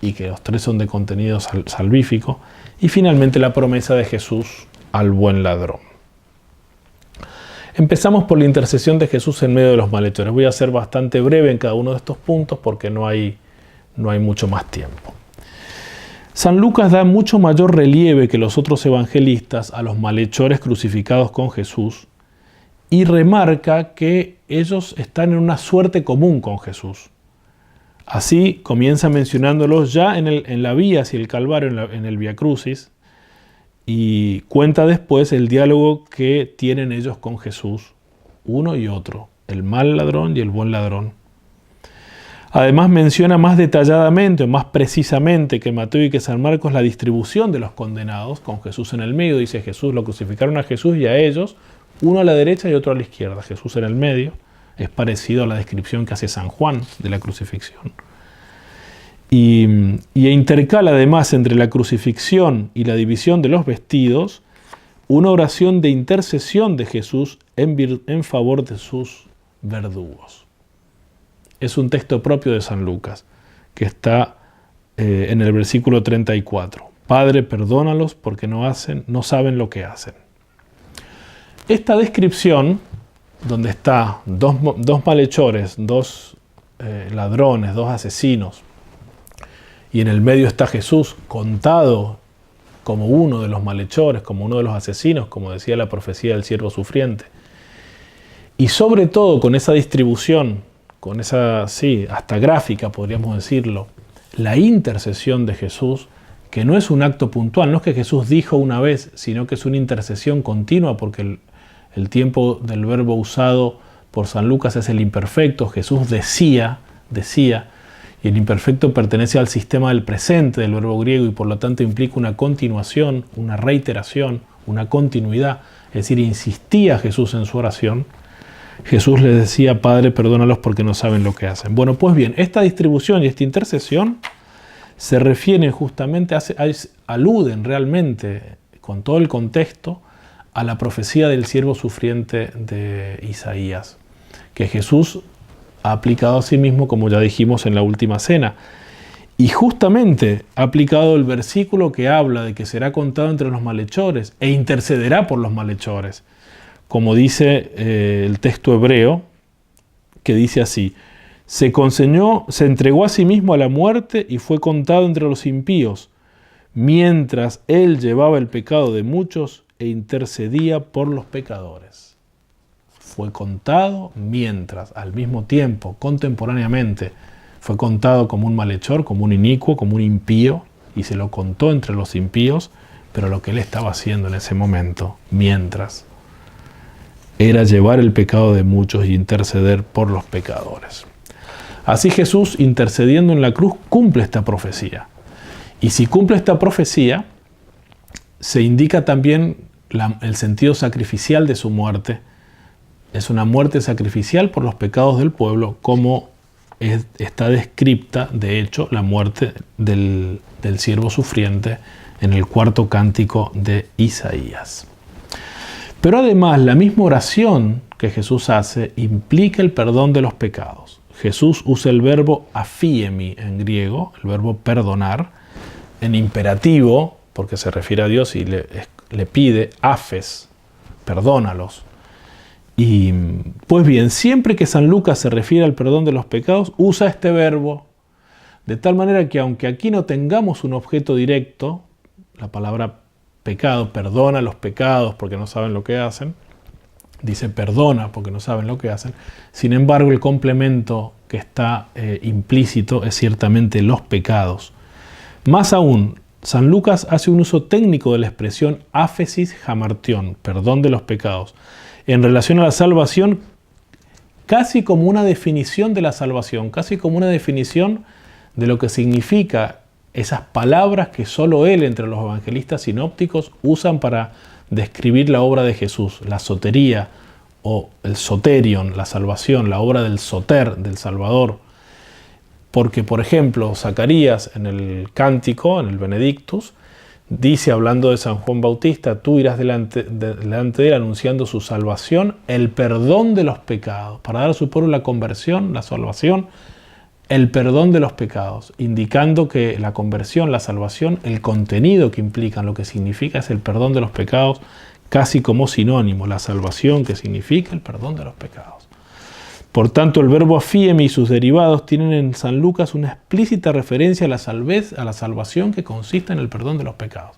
y que los 3 son de contenido salvífico, y finalmente la promesa de Jesús al buen ladrón. Empezamos por la intercesión de Jesús en medio de los malhechores. Voy a ser bastante breve en cada uno de estos puntos porque no hay mucho más tiempo. San Lucas da mucho mayor relieve que los otros evangelistas a los malhechores crucificados con Jesús y remarca que ellos están en una suerte común con Jesús. Así comienza mencionándolos ya en la vía hacia el Calvario, en el Via Crucis, y cuenta después el diálogo que tienen ellos con Jesús, uno y otro, el mal ladrón y el buen ladrón. Además menciona más detalladamente o más precisamente que Mateo y que San Marcos la distribución de los condenados con Jesús en el medio. Dice Jesús, lo crucificaron a Jesús y a ellos, uno a la derecha y otro a la izquierda, Jesús en el medio. Es parecido a la descripción que hace San Juan de la crucifixión. Y intercala además entre la crucifixión y la división de los vestidos una oración de intercesión de Jesús en favor de sus verdugos. Es un texto propio de San Lucas, que está en el versículo 34. Padre, perdónalos porque no saben lo que hacen. Esta descripción, donde está dos malhechores, 2 ladrones, 2 asesinos, y en el medio está Jesús contado como uno de los malhechores, como uno de los asesinos, como decía la profecía del siervo sufriente. Y sobre todo con esa distribución, con esa, sí, hasta gráfica podríamos decirlo, la intercesión de Jesús, que no es un acto puntual, no es que Jesús dijo una vez, sino que es una intercesión continua, porque el tiempo del verbo usado por San Lucas es el imperfecto. Jesús decía, y el imperfecto pertenece al sistema del presente del verbo griego y por lo tanto implica una continuación, una reiteración, una continuidad. Es decir, insistía Jesús en su oración. Jesús les decía, Padre, perdónalos porque no saben lo que hacen. Bueno, pues bien, esta distribución y esta intercesión se refieren justamente, aluden realmente, con todo el contexto, a la profecía del siervo sufriente de Isaías, que Jesús ha aplicado a sí mismo, como ya dijimos en la última cena. Y justamente ha aplicado el versículo que habla de que será contado entre los malhechores e intercederá por los malhechores. Como dice el texto hebreo, que dice así, se entregó a sí mismo a la muerte y fue contado entre los impíos, mientras él llevaba el pecado de muchos e intercedía por los pecadores. Fue contado mientras, al mismo tiempo, contemporáneamente, fue contado como un malhechor, como un inicuo, como un impío, y se lo contó entre los impíos, pero lo que él estaba haciendo en ese momento, mientras, era llevar el pecado de muchos y interceder por los pecadores. Así Jesús, intercediendo en la cruz, cumple esta profecía. Y si cumple esta profecía, se indica también el sentido sacrificial de su muerte. Es una muerte sacrificial por los pecados del pueblo, como está descripta, de hecho, la muerte del siervo sufriente en el 4º cántico de Isaías. Pero además, la misma oración que Jesús hace implica el perdón de los pecados. Jesús usa el verbo aphiemi en griego, el verbo perdonar, en imperativo, porque se refiere a Dios y le pide, aphes, perdónalos. Y pues bien, siempre que San Lucas se refiere al perdón de los pecados, usa este verbo, de tal manera que aunque aquí no tengamos un objeto directo, la palabra pecado, perdona los pecados porque no saben lo que hacen, dice perdona porque no saben lo que hacen, sin embargo el complemento que está implícito es ciertamente los pecados. Más aún, San Lucas hace un uso técnico de la expresión aphesis hamartion, perdón de los pecados, en relación a la salvación, casi como una definición de la salvación, casi como una definición de lo que significa esas palabras que solo él, entre los evangelistas sinópticos, usan para describir la obra de Jesús, la sotería o el soterion, la salvación, la obra del soter, del Salvador. Porque, por ejemplo, Zacarías en el Cántico, en el Benedictus, dice, hablando de San Juan Bautista, tú irás delante de él anunciando su salvación, el perdón de los pecados, para dar a su pueblo la conversión, la salvación, el perdón de los pecados, indicando que la conversión, la salvación, el contenido que implican, lo que significa es el perdón de los pecados, casi como sinónimo, la salvación que significa el perdón de los pecados. Por tanto, el verbo afiemi y sus derivados tienen en San Lucas una explícita referencia a la salvación que consiste en el perdón de los pecados.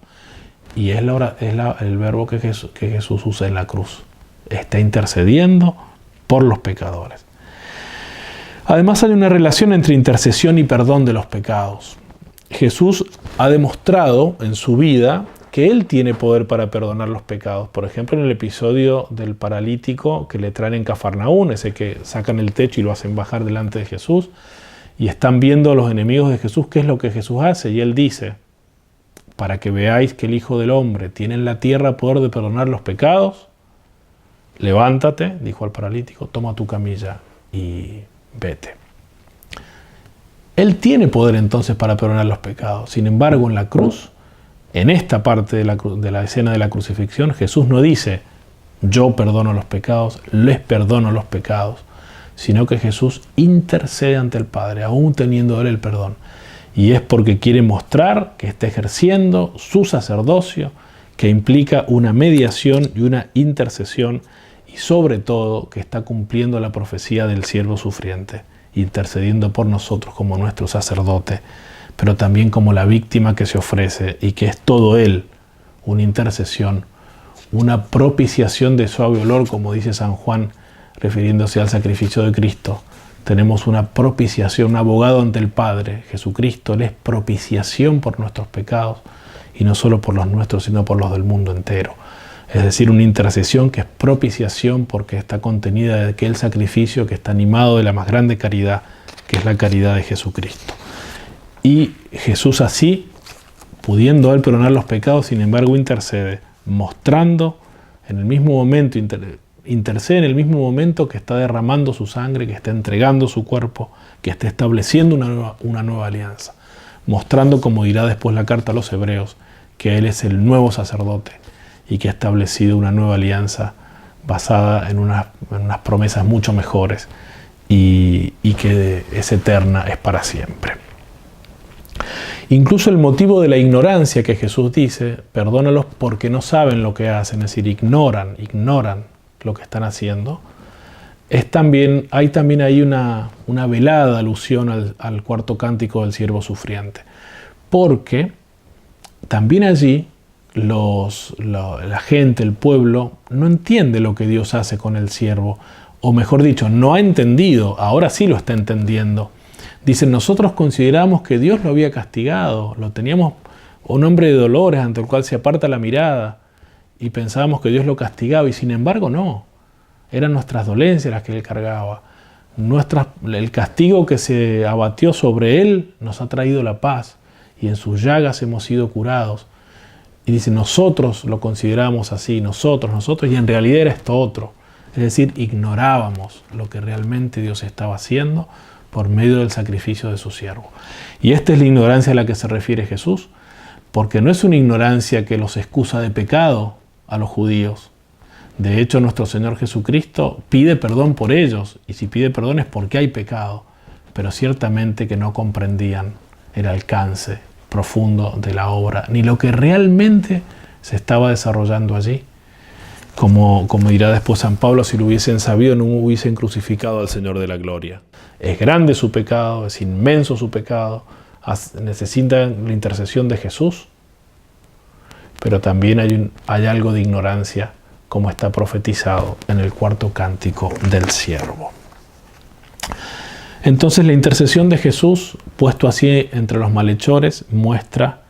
Y es el verbo que Jesús usa en la cruz. Está intercediendo por los pecadores. Además, hay una relación entre intercesión y perdón de los pecados. Jesús ha demostrado en su vida que Él tiene poder para perdonar los pecados. Por ejemplo, en el episodio del paralítico que le traen en Cafarnaún, ese que sacan el techo y lo hacen bajar delante de Jesús, y están viendo a los enemigos de Jesús qué es lo que Jesús hace, y Él dice, para que veáis que el Hijo del Hombre tiene en la tierra poder de perdonar los pecados, levántate, dijo al paralítico, toma tu camilla y vete. Él tiene poder entonces para perdonar los pecados. Sin embargo, en la cruz, en esta parte de la escena de la crucifixión, Jesús no dice, yo perdono los pecados, les perdono los pecados, sino que Jesús intercede ante el Padre, aún teniendo Él el perdón. Y es porque quiere mostrar que está ejerciendo su sacerdocio, que implica una mediación y una intercesión, y sobre todo que está cumpliendo la profecía del siervo sufriente, intercediendo por nosotros como nuestro sacerdote, pero también como la víctima que se ofrece, y que es todo Él, una intercesión, una propiciación de suave olor, como dice San Juan, refiriéndose al sacrificio de Cristo. Tenemos una propiciación, un abogado ante el Padre, Jesucristo. Él es propiciación por nuestros pecados, y no solo por los nuestros, sino por los del mundo entero. Es decir, una intercesión que es propiciación porque está contenida de aquel sacrificio que está animado de la más grande caridad, que es la caridad de Jesucristo. Y Jesús así, pudiendo Él perdonar los pecados, sin embargo intercede, mostrando en el mismo momento, intercede en el mismo momento que está derramando su sangre, que está entregando su cuerpo, que está estableciendo una nueva alianza, mostrando, como dirá después la carta a los Hebreos, que Él es el nuevo sacerdote y que ha establecido una nueva alianza basada en unas promesas mucho mejores y que es eterna, es para siempre. Incluso el motivo de la ignorancia que Jesús dice, perdónalos porque no saben lo que hacen, es decir, ignoran lo que están haciendo, hay también ahí una velada alusión al cuarto cántico del siervo sufriente, porque también allí la gente, el pueblo, no entiende lo que Dios hace con el siervo, o mejor dicho, no ha entendido, ahora sí lo está entendiendo. Dicen, nosotros consideramos que Dios lo había castigado, lo teníamos un hombre de dolores ante el cual se aparta la mirada, y pensábamos que Dios lo castigaba, y sin embargo no, eran nuestras dolencias las que Él cargaba. El castigo que se abatió sobre Él nos ha traído la paz, y en sus llagas hemos sido curados. Y dice, nosotros lo consideramos así, nosotros, y en realidad era esto otro. Es decir, ignorábamos lo que realmente Dios estaba haciendo por medio del sacrificio de su siervo. Y esta es la ignorancia a la que se refiere Jesús, porque no es una ignorancia que los excusa de pecado a los judíos. De hecho, nuestro Señor Jesucristo pide perdón por ellos, y si pide perdón es porque hay pecado, pero ciertamente que no comprendían el alcance profundo de la obra, ni lo que realmente se estaba desarrollando allí. Como dirá después San Pablo, si lo hubiesen sabido no hubiesen crucificado al Señor de la gloria. Es grande su pecado, es inmenso su pecado, necesita la intercesión de Jesús, pero también hay algo de ignorancia, como está profetizado en el cuarto cántico del siervo. Entonces la intercesión de Jesús, puesto así entre los malhechores, muestra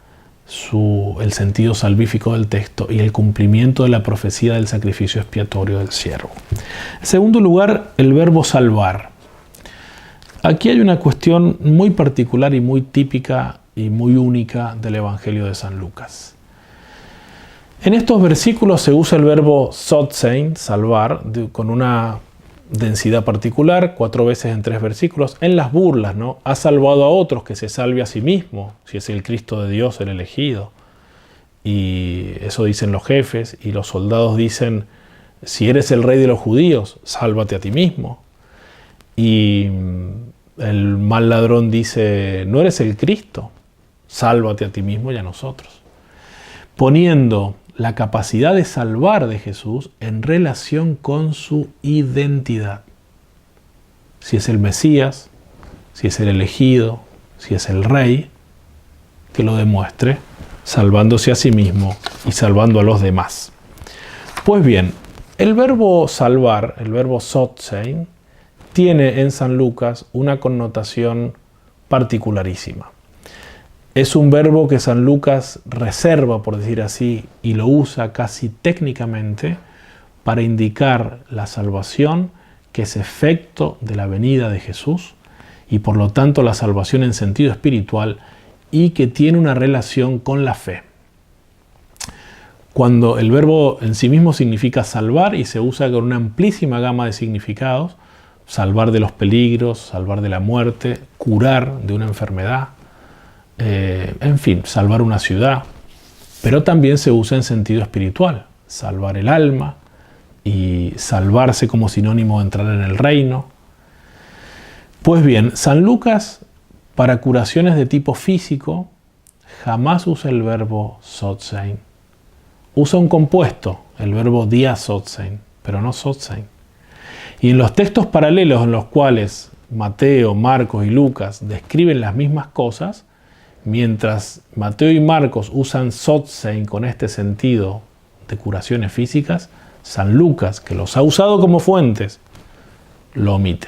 el sentido salvífico del texto y el cumplimiento de la profecía del sacrificio expiatorio del siervo. En segundo lugar, el verbo salvar. Aquí hay una cuestión muy particular y muy típica y muy única del Evangelio de San Lucas. En estos versículos se usa el verbo sotsein, salvar, con una densidad particular, 4 veces en 3 versículos, en las burlas, ¿no? Ha salvado a otros, que se salve a sí mismo, si es el Cristo de Dios, el elegido. Y eso dicen los jefes, y los soldados dicen, si eres el rey de los judíos, sálvate a ti mismo. Y el mal ladrón dice, no eres el Cristo, sálvate a ti mismo y a nosotros. Poniendo la capacidad de salvar de Jesús en relación con su identidad. Si es el Mesías, si es el elegido, si es el rey, que lo demuestre, salvándose a sí mismo y salvando a los demás. Pues bien, el verbo salvar, el verbo sotsein, tiene en San Lucas una connotación particularísima. Es un verbo que San Lucas reserva, por decir así, y lo usa casi técnicamente para indicar la salvación, que es efecto de la venida de Jesús, y por lo tanto la salvación en sentido espiritual, y que tiene una relación con la fe. Cuando el verbo en sí mismo significa salvar y se usa con una amplísima gama de significados, salvar de los peligros, salvar de la muerte, curar de una enfermedad, en fin, salvar una ciudad, pero también se usa en sentido espiritual, salvar el alma y salvarse como sinónimo de entrar en el reino. Pues bien, San Lucas, para curaciones de tipo físico, jamás usa el verbo sotsein. Usa un compuesto, el verbo diasotsein, pero no sotsein. Y en los textos paralelos en los cuales Mateo, Marcos y Lucas describen las mismas cosas, mientras Mateo y Marcos usan sotsein con este sentido de curaciones físicas, San Lucas, que los ha usado como fuentes, lo omite.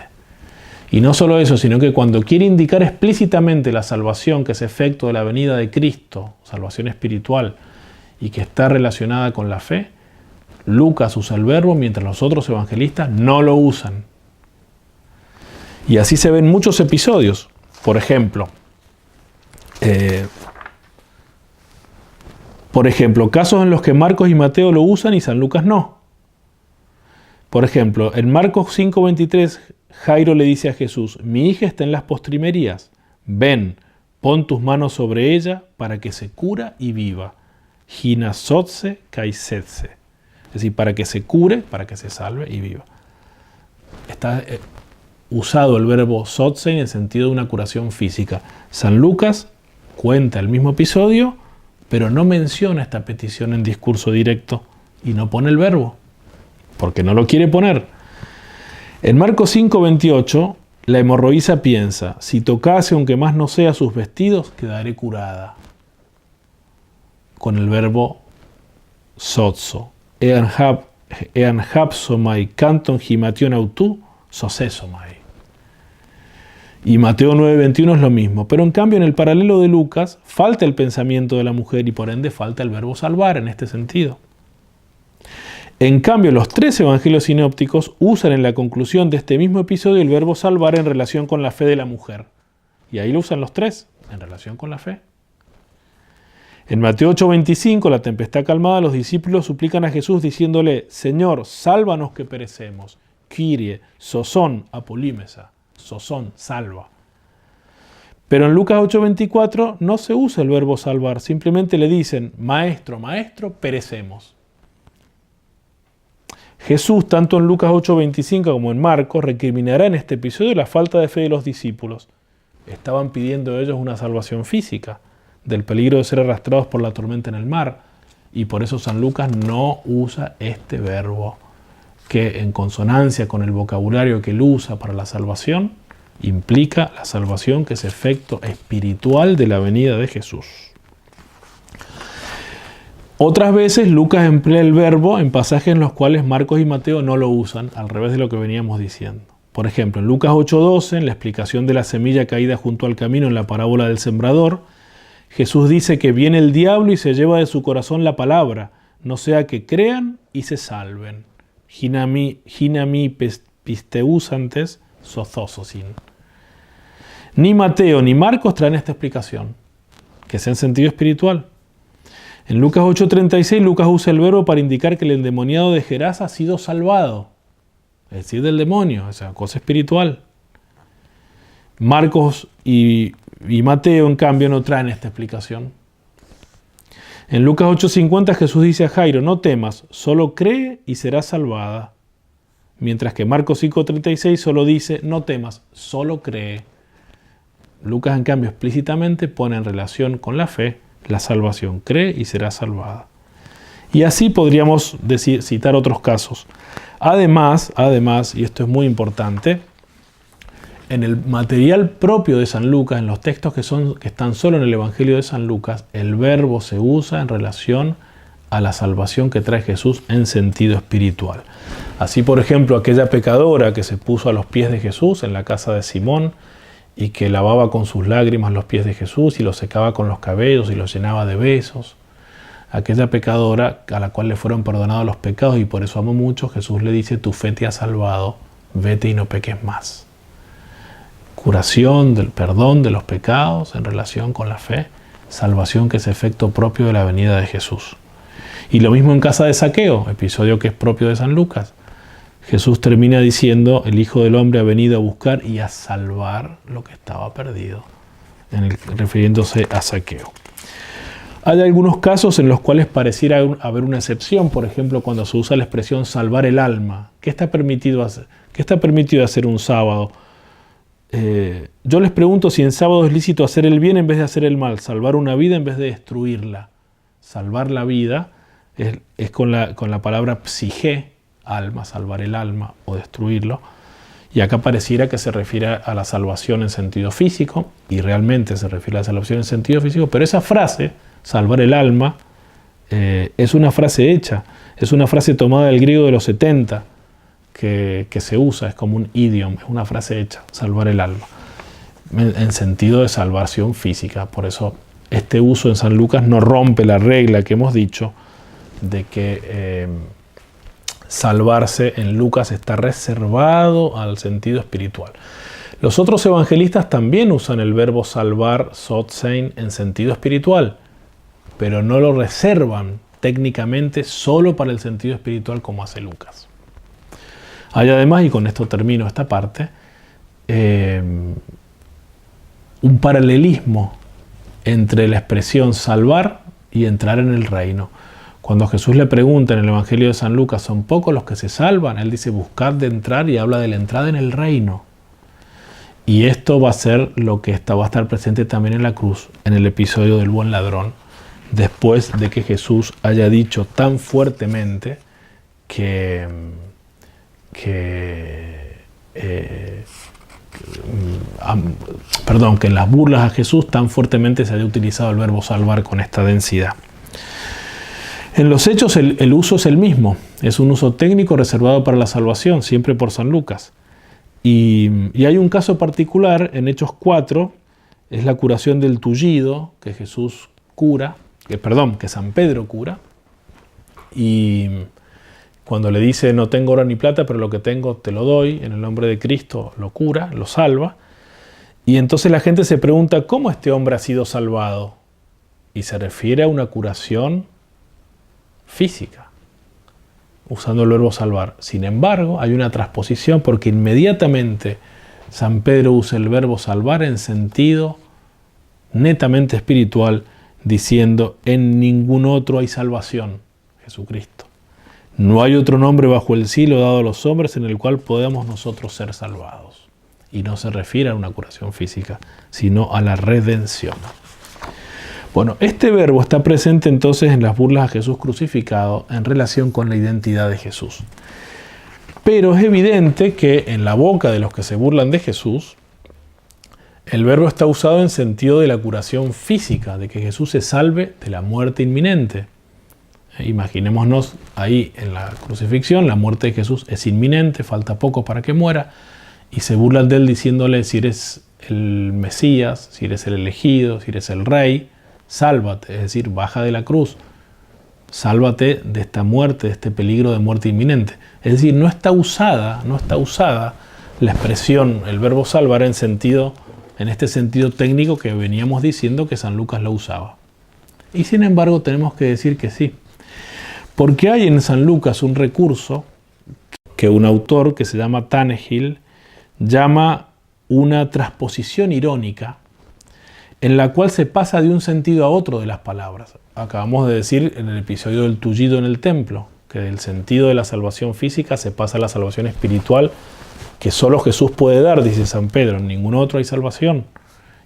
Y no solo eso, sino que cuando quiere indicar explícitamente la salvación, que es efecto de la venida de Cristo, salvación espiritual, y que está relacionada con la fe, Lucas usa el verbo mientras los otros evangelistas no lo usan. Y así se ven muchos episodios. Por ejemplo, casos en los que Marcos y Mateo lo usan y San Lucas no. Por ejemplo, en Marcos 5:23, Jairo le dice a Jesús, mi hija está en las postrimerías, ven, pon tus manos sobre ella para que se cura y viva. Ginasotse kaisetse. Es decir, para que se cure, para que se salve y viva. Está usado el verbo sotse en el sentido de una curación física. San Lucas cuenta el mismo episodio, pero no menciona esta petición en discurso directo y no pone el verbo, porque no lo quiere poner. En Marcos 5:28, la hemorroísa piensa, si tocase aunque más no sea sus vestidos, quedaré curada. Con el verbo sotso. Ean hapsomai canton himation autu sosesomai. Y Mateo 9:21 es lo mismo, pero en cambio en el paralelo de Lucas falta el pensamiento de la mujer y por ende falta el verbo salvar en este sentido. En cambio los 3 evangelios sinópticos usan en la conclusión de este mismo episodio el verbo salvar en relación con la fe de la mujer. Y ahí lo usan los 3, en relación con la fe. En Mateo 8:25, la tempestad calmada, los discípulos suplican a Jesús diciéndole, Señor, sálvanos que perecemos. Kyrie, sosón, apolímesa. Sosón, salva. Pero en Lucas 8:24 no se usa el verbo salvar, simplemente le dicen, Maestro, Maestro, perecemos. Jesús, tanto en Lucas 8:25 como en Marcos, recriminará en este episodio la falta de fe de los discípulos. Estaban pidiendo ellos una salvación física, del peligro de ser arrastrados por la tormenta en el mar, y por eso San Lucas no usa este verbo, que en consonancia con el vocabulario que él usa para la salvación, implica la salvación que es efecto espiritual de la venida de Jesús. Otras veces Lucas emplea el verbo en pasajes en los cuales Marcos y Mateo no lo usan, al revés de lo que veníamos diciendo. Por ejemplo, en Lucas 8:12, en la explicación de la semilla caída junto al camino en la parábola del sembrador, Jesús dice que viene el diablo y se lleva de su corazón la palabra, no sea que crean y se salven. Hinami pisteusantes sozososin. Ni Mateo ni Marcos traen esta explicación, que es en sentido espiritual. En Lucas 8:36, Lucas usa el verbo para indicar que el endemoniado de Gerasa ha sido salvado. es decir, del demonio, o sea, cosa espiritual. Marcos y Mateo, en cambio, no traen esta explicación. En Lucas 8:50 Jesús dice a Jairo, no temas, solo cree y serás salvada. Mientras que Marcos 5:36 solo dice, no temas, solo cree. Lucas, en cambio, explícitamente pone en relación con la fe la salvación. Cree y serás salvada. Y así podríamos citar otros casos. Además, y esto es muy importante, en el material propio de San Lucas, en los textos que están solo en el Evangelio de San Lucas, el verbo se usa en relación a la salvación que trae Jesús en sentido espiritual. Así, por ejemplo, aquella pecadora que se puso a los pies de Jesús en la casa de Simón y que lavaba con sus lágrimas los pies de Jesús y los secaba con los cabellos y los llenaba de besos. Aquella pecadora a la cual le fueron perdonados los pecados y por eso amó mucho, Jesús le dice, tu fe te ha salvado, vete y no peques más. Curación del perdón de los pecados en relación con la fe, salvación que es efecto propio de la venida de Jesús. Y lo mismo en casa de Zaqueo, episodio que es propio de San Lucas. Jesús termina diciendo, el Hijo del Hombre ha venido a buscar y a salvar lo que estaba perdido, refiriéndose a Zaqueo. Hay algunos casos en los cuales pareciera haber una excepción, por ejemplo, cuando se usa la expresión salvar el alma. ¿Qué está permitido hacer? ¿Qué está permitido hacer un sábado? Yo les pregunto si en sábado es lícito hacer el bien en vez de hacer el mal, salvar una vida en vez de destruirla. Salvar la vida es con la palabra psige, alma, salvar el alma o destruirlo. Y acá pareciera que se refiere a la salvación en sentido físico, y realmente se refiere a la salvación en sentido físico, pero esa frase, salvar el alma, es una frase hecha, es una frase tomada del griego de los 70, que se usa, es como un idiom, es una frase hecha, salvar el alma, en sentido de salvación física. Por eso este uso en San Lucas no rompe la regla que hemos dicho de que salvarse en Lucas está reservado al sentido espiritual. Los otros evangelistas también usan el verbo salvar, sotsein, en sentido espiritual, pero no lo reservan técnicamente solo para el sentido espiritual como hace Lucas. Hay además, y con esto termino esta parte, un paralelismo entre la expresión salvar y entrar en el reino. Cuando Jesús le pregunta en el Evangelio de San Lucas, ¿son pocos los que se salvan? Él dice, buscad de entrar, y habla de la entrada en el reino. Y esto va a ser lo que va a estar presente también en la cruz, en el episodio del buen ladrón, después de que Jesús haya dicho tan fuertemente que en las burlas a Jesús tan fuertemente se haya utilizado el verbo salvar con esta densidad. En los hechos el uso es el mismo, es un uso técnico reservado para la salvación, siempre por San Lucas. Y hay un caso particular en Hechos 4, es la curación del tullido que Jesús cura, que San Pedro cura, y cuando le dice no tengo oro ni plata, pero lo que tengo te lo doy, en el nombre de Cristo lo cura, lo salva, y entonces la gente se pregunta ¿cómo este hombre ha sido salvado? Y se refiere a una curación física, usando el verbo salvar. Sin embargo, hay una transposición porque inmediatamente San Pedro usa el verbo salvar en sentido netamente espiritual, diciendo en ningún otro hay salvación, Jesucristo. No hay otro nombre bajo el cielo dado a los hombres en el cual podamos nosotros ser salvados. Y no se refiere a una curación física, sino a la redención. Bueno, este verbo está presente entonces en las burlas a Jesús crucificado en relación con la identidad de Jesús. Pero es evidente que en la boca de los que se burlan de Jesús, el verbo está usado en sentido de la curación física, de que Jesús se salve de la muerte inminente. Imaginémonos ahí en la crucifixión, la muerte de Jesús es inminente, falta poco para que muera, y se burlan de él diciéndole si eres el Mesías, si eres el elegido, si eres el rey, sálvate, es decir, baja de la cruz, sálvate de esta muerte, de este peligro de muerte inminente. Es decir, no está usada la expresión, el verbo salvar en este sentido técnico que veníamos diciendo que San Lucas lo usaba. Y sin embargo tenemos que decir que sí, porque hay en San Lucas un recurso que un autor que se llama Tannehill llama una transposición irónica en la cual se pasa de un sentido a otro de las palabras. Acabamos de decir en el episodio del tullido en el templo, que del sentido de la salvación física se pasa a la salvación espiritual, que solo Jesús puede dar, dice San Pedro, en ningún otro hay salvación,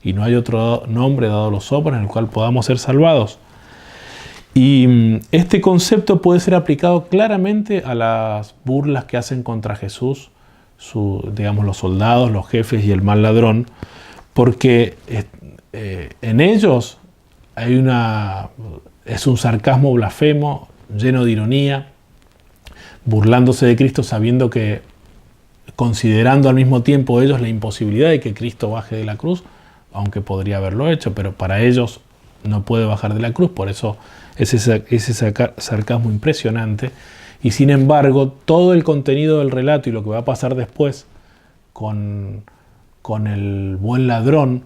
y no hay otro nombre dado a los hombres en el cual podamos ser salvados. Y este concepto puede ser aplicado claramente a las burlas que hacen contra Jesús, digamos, los soldados, los jefes y el mal ladrón, porque en ellos es un sarcasmo blasfemo, lleno de ironía, burlándose de Cristo, sabiendo que, considerando al mismo tiempo ellos la imposibilidad de que Cristo baje de la cruz, aunque podría haberlo hecho, pero para ellos no puede bajar de la cruz, por eso ese sarcasmo impresionante. Y sin embargo, todo el contenido del relato y lo que va a pasar después con el buen ladrón,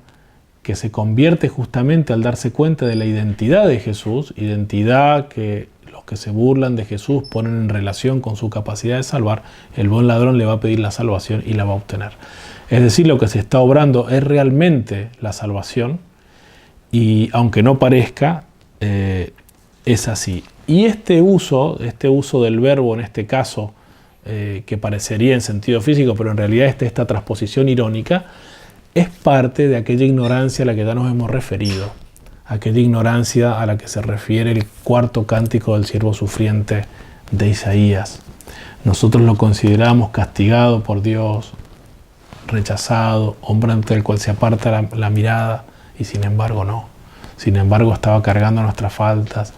que se convierte justamente al darse cuenta de la identidad de Jesús, identidad que los que se burlan de Jesús ponen en relación con su capacidad de salvar, el buen ladrón le va a pedir la salvación y la va a obtener. Es decir, lo que se está obrando es realmente la salvación, y aunque no parezca, es así. Y este uso del verbo en este caso, que parecería en sentido físico, pero en realidad esta transposición irónica, es parte de aquella ignorancia a la que ya nos hemos referido, aquella ignorancia a la que se refiere el cuarto cántico del siervo sufriente de Isaías. Nosotros lo consideramos castigado por Dios, rechazado, hombre ante el cual se aparta la mirada, y sin embargo no. Sin embargo estaba cargando nuestras faltas,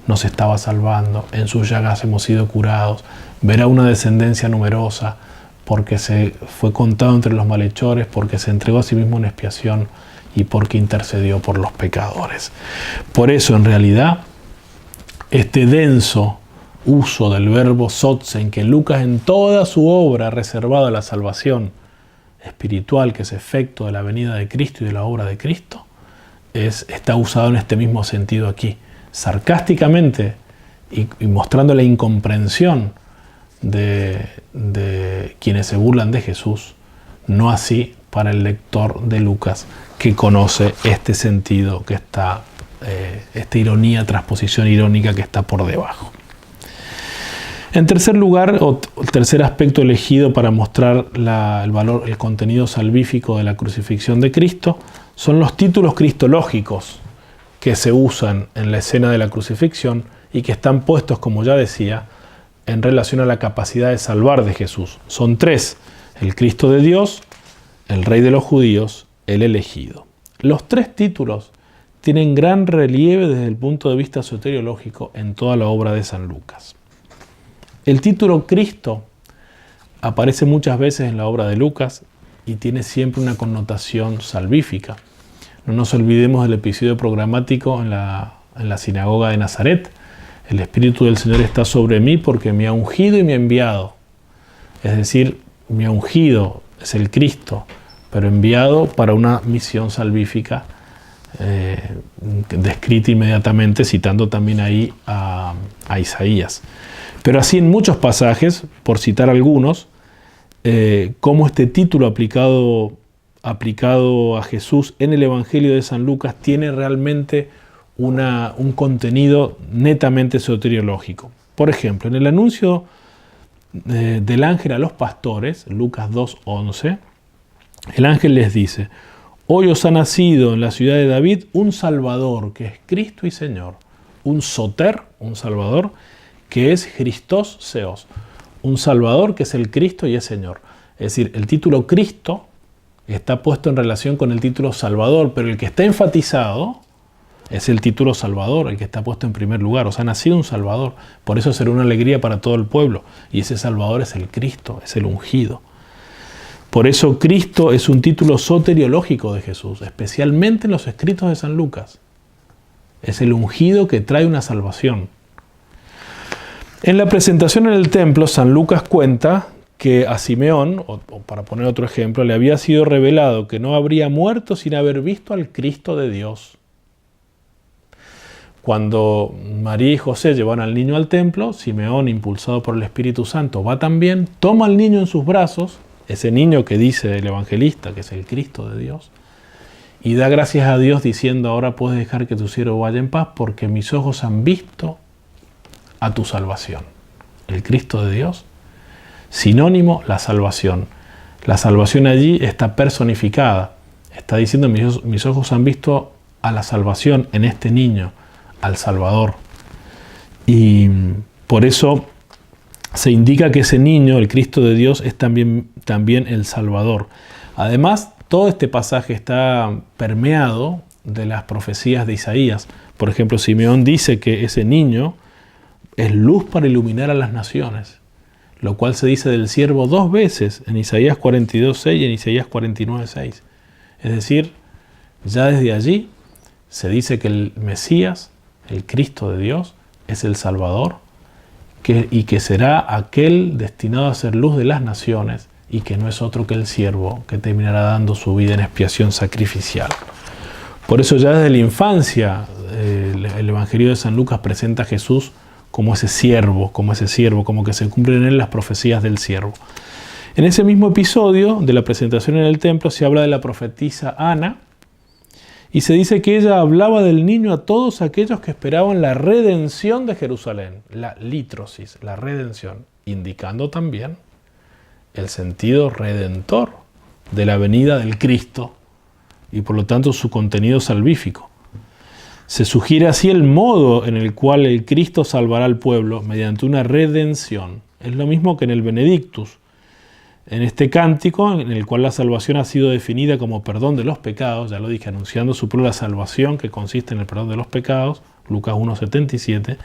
nos estaba salvando, en sus llagas hemos sido curados. Verá una descendencia numerosa, porque se fue contado entre los malhechores, porque se entregó a sí mismo en expiación y porque intercedió por los pecadores. Por eso, en realidad, este denso uso del verbo sotzen, que Lucas en toda su obra ha reservado a la salvación espiritual, que es efecto de la venida de Cristo y de la obra de Cristo, está usado en este mismo sentido aquí, sarcásticamente y mostrando la incomprensión de quienes se burlan de Jesús, no así para el lector de Lucas, que conoce este sentido que está, esta ironía, transposición irónica que está por debajo. En tercer lugar, el tercer aspecto elegido para mostrar el contenido salvífico de la crucifixión de Cristo son los títulos cristológicos que se usan en la escena de la crucifixión y que están puestos, como ya decía, en relación a la capacidad de salvar de Jesús. Son tres: el Cristo de Dios, el Rey de los Judíos, el Elegido. Los tres títulos tienen gran relieve desde el punto de vista soteriológico en toda la obra de San Lucas. El título Cristo aparece muchas veces en la obra de Lucas y tiene siempre una connotación salvífica. No nos olvidemos del episodio programático en la sinagoga de Nazaret. El Espíritu del Señor está sobre mí porque me ha ungido y me ha enviado. Es decir, me ha ungido, es el Cristo, pero enviado para una misión salvífica, descrita inmediatamente, citando también ahí a Isaías. Pero así en muchos pasajes, por citar algunos, cómo este título aplicado a Jesús en el Evangelio de San Lucas tiene realmente un contenido netamente soteriológico. Por ejemplo, en el anuncio del ángel a los pastores, Lucas 2:11, el ángel les dice: hoy os ha nacido en la ciudad de David un Salvador, que es Cristo y Señor. Un soter, un Salvador, que es Christos Seos. Un Salvador que es el Cristo y es Señor. Es decir, el título Cristo está puesto en relación con el título Salvador, pero el que está enfatizado es el título Salvador, el que está puesto en primer lugar. Os ha nacido un Salvador. Por eso será una alegría para todo el pueblo. Y ese Salvador es el Cristo, es el ungido. Por eso Cristo es un título soteriológico de Jesús, especialmente en los escritos de San Lucas. Es el ungido que trae una salvación. En la presentación en el templo, San Lucas cuenta que a Simeón, o para poner otro ejemplo, le había sido revelado que no habría muerto sin haber visto al Cristo de Dios. Cuando María y José llevan al niño al templo, Simeón, impulsado por el Espíritu Santo, va también, toma al niño en sus brazos, ese niño que dice el evangelista, que es el Cristo de Dios, y da gracias a Dios diciendo: ahora puedes dejar que tu siervo vaya en paz, porque mis ojos han visto a tu salvación. El Cristo de Dios, sinónimo, la salvación. La salvación allí está personificada. Está diciendo: mis ojos han visto a la salvación en este niño, al Salvador. Y por eso se indica que ese niño, el Cristo de Dios, es también el Salvador. Además, todo este pasaje está permeado de las profecías de Isaías. Por ejemplo, Simeón dice que ese niño es luz para iluminar a las naciones, lo cual se dice del siervo 2 veces, en Isaías 42:6 y en Isaías 49:6. Es decir, ya desde allí se dice que el Mesías, el Cristo de Dios, es el Salvador, y que será aquel destinado a ser luz de las naciones, y que no es otro que el siervo que terminará dando su vida en expiación sacrificial. Por eso ya desde la infancia el Evangelio de San Lucas presenta a Jesús como ese siervo, como que se cumplen en él las profecías del siervo. En ese mismo episodio de la presentación en el templo se habla de la profetisa Ana, y se dice que ella hablaba del niño a todos aquellos que esperaban la redención de Jerusalén, la litrosis, la redención, indicando también el sentido redentor de la venida del Cristo y por lo tanto su contenido salvífico. Se sugiere así el modo en el cual el Cristo salvará al pueblo mediante una redención. Es lo mismo que en el Benedictus, en este cántico en el cual la salvación ha sido definida como perdón de los pecados, ya lo dije, anunciando su propia salvación que consiste en el perdón de los pecados, Lucas 1:77.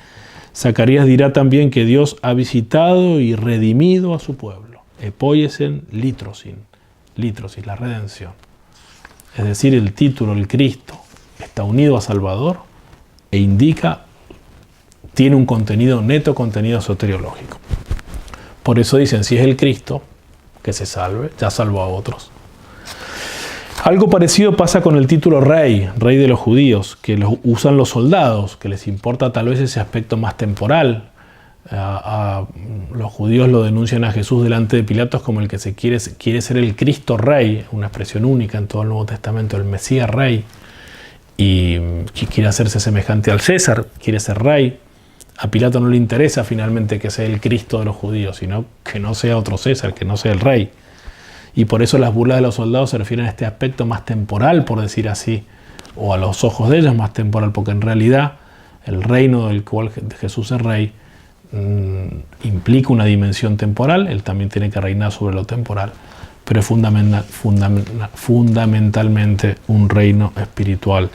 Zacarías dirá también que Dios ha visitado y redimido a su pueblo. Epoiesen litrosin, la redención. Es decir, el título, el Cristo, está unido a Salvador e indica, tiene un contenido, neto contenido soteriológico. Por eso dicen, si es el Cristo, que se salve, ya salvó a otros. Algo parecido pasa con el título rey de los judíos, que lo usan los soldados, que les importa tal vez ese aspecto más temporal. Los judíos lo denuncian a Jesús delante de Pilatos como el que quiere ser el Cristo Rey, una expresión única en todo el Nuevo Testamento, el Mesías Rey, y quiere hacerse semejante al César, quiere ser rey. A Pilato no le interesa finalmente que sea el Cristo de los judíos, sino que no sea otro César, que no sea el rey. Y por eso las burlas de los soldados se refieren a este aspecto más temporal, por decir así, o a los ojos de ellos más temporal, porque en realidad el reino del cual Jesús es rey implica una dimensión temporal. Él también tiene que reinar sobre lo temporal, pero es fundamentalmente un reino espiritual,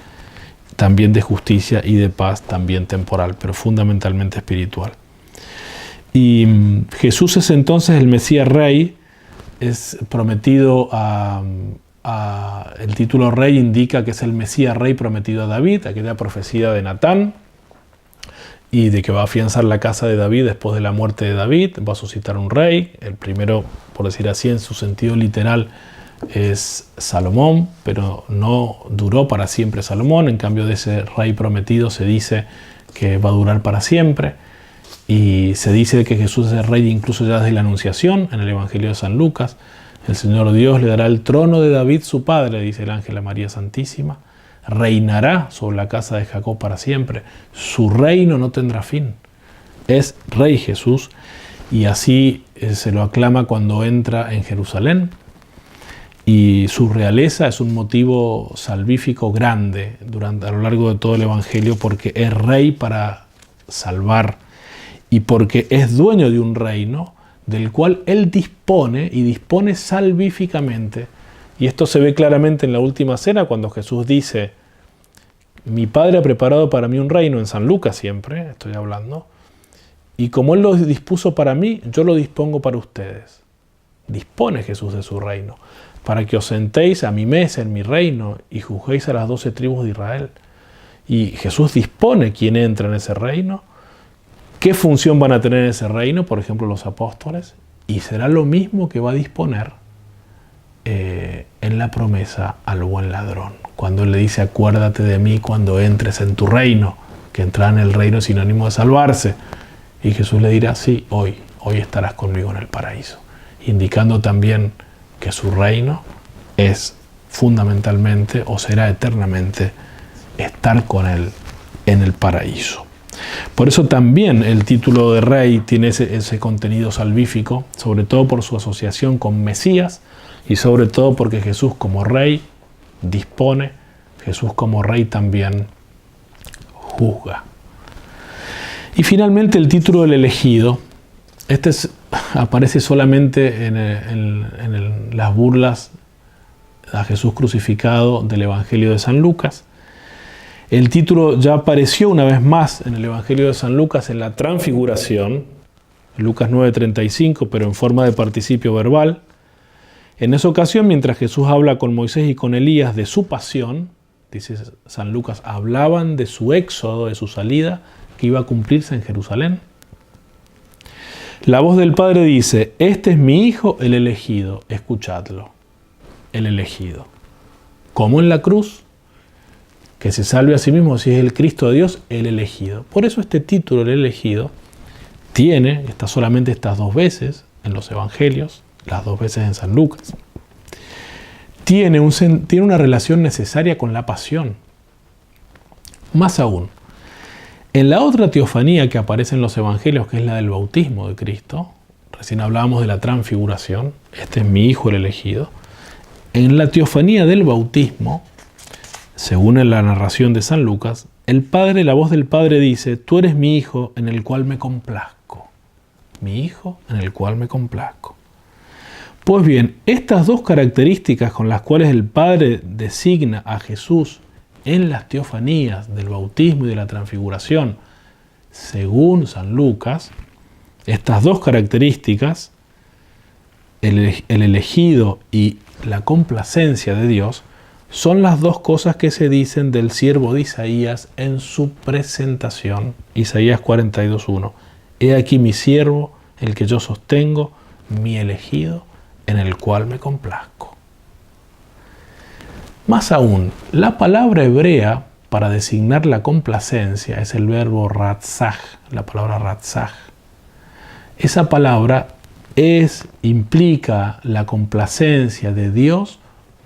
también de justicia y de paz, también temporal, pero fundamentalmente espiritual. Y Jesús es entonces el Mesías Rey, es prometido el título Rey indica que es el Mesías Rey prometido a David, aquella profecía de Natán, y de que va a afianzar la casa de David después de la muerte de David, va a suscitar un rey. El primero, por decir así, en su sentido literal, es Salomón, pero no duró para siempre Salomón. En cambio, de ese rey prometido se dice que va a durar para siempre. Y se dice que Jesús es el rey incluso ya desde la Anunciación, en el Evangelio de San Lucas. El Señor Dios le dará el trono de David su padre, dice el ángel a María Santísima. Reinará sobre la casa de Jacob para siempre. Su reino no tendrá fin. Es Rey Jesús, y así se lo aclama cuando entra en Jerusalén. Y su realeza es un motivo salvífico grande a lo largo de todo el Evangelio, porque es rey para salvar y porque es dueño de un reino del cual él dispone, y dispone salvíficamente. Y esto se ve claramente en la última cena, cuando Jesús dice: mi Padre ha preparado para mí un reino, en San Lucas siempre estoy hablando, y como Él lo dispuso para mí, yo lo dispongo para ustedes. Dispone Jesús de su reino, para que os sentéis a mi mesa en mi reino y juzguéis a las 12 tribus de Israel. Y Jesús dispone quién entra en ese reino, qué función van a tener en ese reino, por ejemplo los apóstoles, y será lo mismo que va a disponer en la promesa al buen ladrón, cuando Él le dice: acuérdate de mí cuando entres en tu reino. que entrar en el reino es sinónimo de salvarse. Y Jesús le dirá, sí, hoy estarás conmigo en el paraíso. Indicando también que su reino es fundamentalmente, o será eternamente, estar con Él en el paraíso. Por eso también el título de rey tiene ese contenido salvífico, sobre todo por su asociación con Mesías y sobre todo porque Jesús como rey dispone, Jesús como rey también juzga. Y finalmente el título del elegido, aparece solamente en las burlas a Jesús crucificado del Evangelio de San Lucas. El título ya apareció una vez más en el Evangelio de San Lucas en la transfiguración, Lucas 9:35, pero en forma de participio verbal. En esa ocasión, mientras Jesús habla con Moisés y con Elías de su pasión, dice San Lucas, hablaban de su éxodo, de su salida, que iba a cumplirse en Jerusalén. La voz del Padre dice, este es mi Hijo, el elegido, escuchadlo, el elegido. Como en la cruz, que se salve a sí mismo si es el Cristo de Dios, el elegido. Por eso este título, el elegido, está solamente estas 2 veces en los Evangelios, las 2 veces en San Lucas. Tiene una relación necesaria con la pasión. Más aún, en la otra teofanía que aparece en los Evangelios, que es la del bautismo de Cristo, recién hablábamos de la transfiguración, este es mi Hijo el elegido. En la teofanía del bautismo, según en la narración de San Lucas, la voz del Padre dice, tú eres mi Hijo en el cual me complazco. Mi Hijo en el cual me complazco. Pues bien, estas 2 características con las cuales el Padre designa a Jesús en las teofanías del bautismo y de la transfiguración, según San Lucas, estas 2 características, el elegido y la complacencia de Dios, son las 2 cosas que se dicen del siervo de Isaías en su presentación. Isaías 42:1. He aquí mi siervo, el que yo sostengo, mi elegido, en el cual me complazco. Más aún, la palabra hebrea para designar la complacencia es el verbo ratzaj, la palabra ratzaj. Esa palabra implica la complacencia de Dios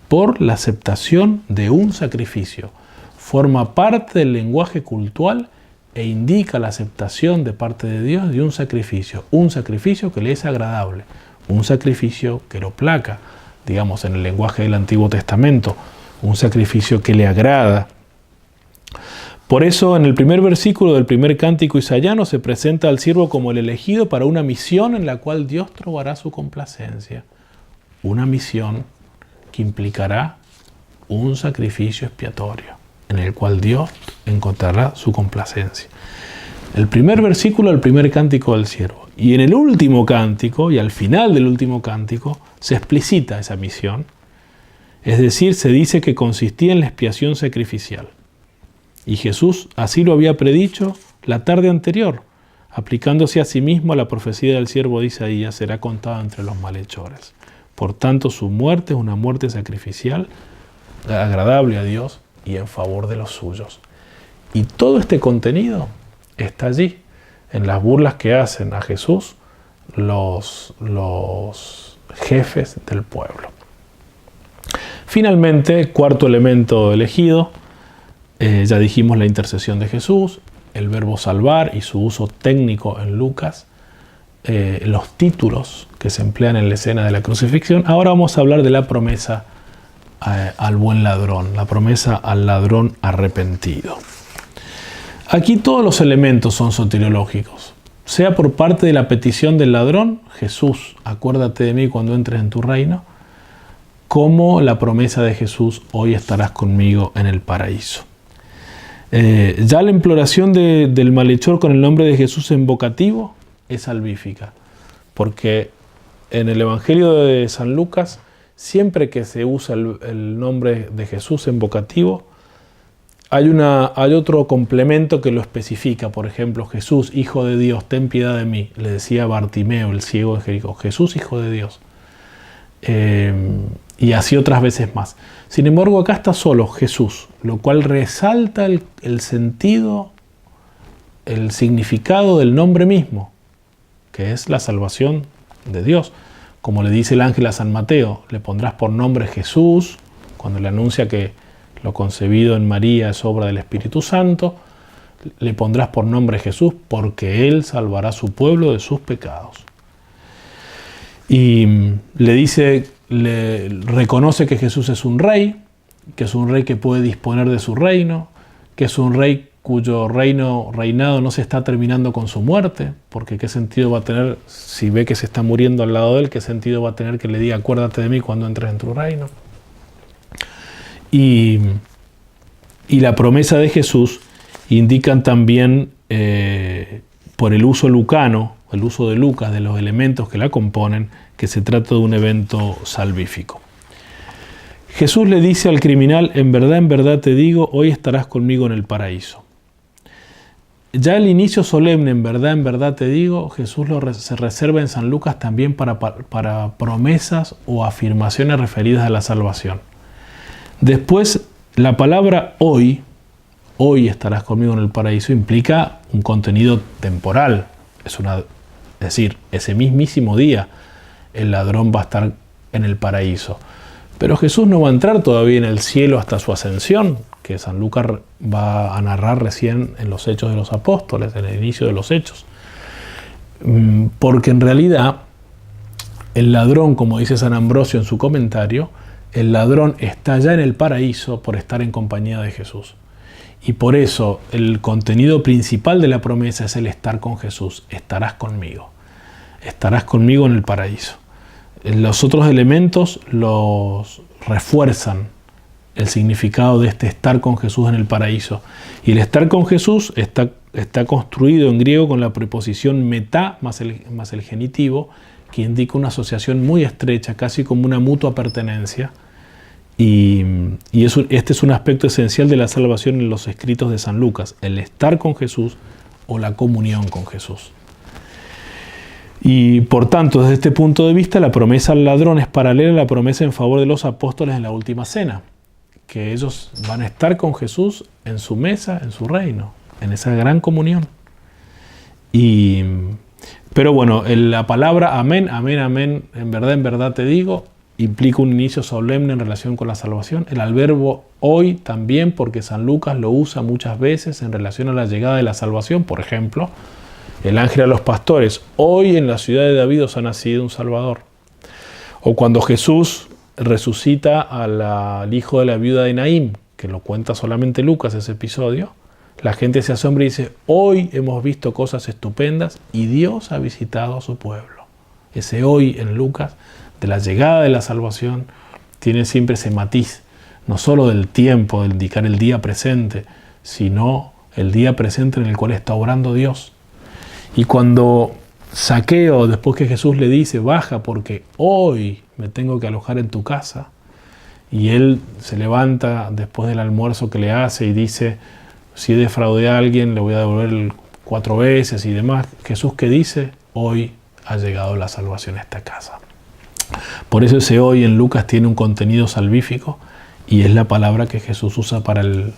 por la aceptación de un sacrificio. Forma parte del lenguaje cultural e indica la aceptación de parte de Dios de un sacrificio que le es agradable, un sacrificio que lo placa, digamos en el lenguaje del Antiguo Testamento, un sacrificio que le agrada. Por eso en el primer versículo del primer cántico isayano se presenta al siervo como el elegido para una misión en la cual Dios trobará su complacencia. Una misión que implicará un sacrificio expiatorio en el cual Dios encontrará su complacencia. El primer versículo del primer cántico del siervo. Y en el último cántico, y al final del último cántico, se explicita esa misión. Es decir, se dice que consistía en la expiación sacrificial. Y Jesús así lo había predicho la tarde anterior, aplicándose a sí mismo a la profecía del siervo de Isaías, será contado entre los malhechores. Por tanto, su muerte es una muerte sacrificial, agradable a Dios y en favor de los suyos. Y todo este contenido está allí, en las burlas que hacen a Jesús los jefes del pueblo. Finalmente, cuarto elemento elegido, ya dijimos la intercesión de Jesús, el verbo salvar y su uso técnico en Lucas, los títulos que se emplean en la escena de la crucifixión. Ahora vamos a hablar de la promesa al buen ladrón, la promesa al ladrón arrepentido. Aquí todos los elementos son soteriológicos, sea por parte de la petición del ladrón, Jesús, acuérdate de mí cuando entres en tu reino, como la promesa de Jesús, hoy estarás conmigo en el paraíso. Ya la imploración del malhechor con el nombre de Jesús en vocativo es salvífica, porque en el Evangelio de San Lucas, siempre que se usa el nombre de Jesús en vocativo, hay otro complemento que lo especifica. Por ejemplo, Jesús, Hijo de Dios, ten piedad de mí, le decía Bartimeo, el ciego de Jericó, Jesús, Hijo de Dios. Y así otras veces más. Sin embargo, acá está solo Jesús, lo cual resalta el sentido el significado del nombre mismo, que es la salvación de Dios. Como le dice el ángel a San Mateo, le pondrás por nombre Jesús, cuando le anuncia que lo concebido en María es obra del Espíritu Santo, le pondrás por nombre Jesús porque Él salvará a su pueblo de sus pecados. Y le reconoce que Jesús es un rey que puede disponer de su reino, que es un rey cuyo reinado no se está terminando con su muerte, porque qué sentido va a tener, si ve que se está muriendo al lado de él, qué sentido va a tener que le diga acuérdate de mí cuando entres en tu reino. Y la promesa de Jesús indican también por el uso lucano, el uso de Lucas, de los elementos que la componen, que se trata de un evento salvífico. Jesús le dice al criminal, en verdad te digo, hoy estarás conmigo en el paraíso. Ya el inicio solemne, en verdad te digo, Jesús se reserva en San Lucas también para promesas o afirmaciones referidas a la salvación. Después, la palabra hoy estarás conmigo en el paraíso, implica un contenido temporal. Es decir, ese mismísimo día el ladrón va a estar en el paraíso. Pero Jesús no va a entrar todavía en el cielo hasta su ascensión, que San Lucas va a narrar recién en los Hechos de los Apóstoles, en el inicio de los Hechos. Porque en realidad el ladrón, como dice San Ambrosio en su comentario, el ladrón está ya en el paraíso por estar en compañía de Jesús. Y por eso el contenido principal de la promesa es el estar con Jesús. Estarás conmigo en el paraíso. Los otros elementos los refuerzan el significado de este estar con Jesús en el paraíso. Y el estar con Jesús está construido en griego con la preposición metá más el genitivo, que indica una asociación muy estrecha, casi como una mutua pertenencia. Y este es un aspecto esencial de la salvación en los escritos de San Lucas, el estar con Jesús o la comunión con Jesús. Y por tanto, desde este punto de vista, la promesa al ladrón es paralela a la promesa en favor de los apóstoles en la última cena, que ellos van a estar con Jesús en su mesa, en su reino, en esa gran comunión. Pero bueno, la palabra amén, en verdad te digo, implica un inicio solemne en relación con la salvación. El adverbio hoy también, porque San Lucas lo usa muchas veces en relación a la llegada de la salvación. Por ejemplo, el ángel a los pastores, hoy en la ciudad de David os ha nacido un Salvador. O cuando Jesús resucita al hijo de la viuda de Naín, que lo cuenta solamente Lucas ese episodio, la gente se asombra y dice, hoy hemos visto cosas estupendas y Dios ha visitado a su pueblo. Ese hoy en Lucas, de la llegada de la salvación, tiene siempre ese matiz, no solo del tiempo, de indicar el día presente, sino el día presente en el cual está obrando Dios. Y cuando Zaqueo, después que Jesús le dice, baja porque hoy me tengo que alojar en tu casa, y él se levanta después del almuerzo que le hace y dice, si defraudé a alguien le voy a devolver 4 veces y demás. Jesús, ¿qué dice? Hoy ha llegado la salvación a esta casa. Por eso ese hoy en Lucas tiene un contenido salvífico y es la palabra que Jesús usa para el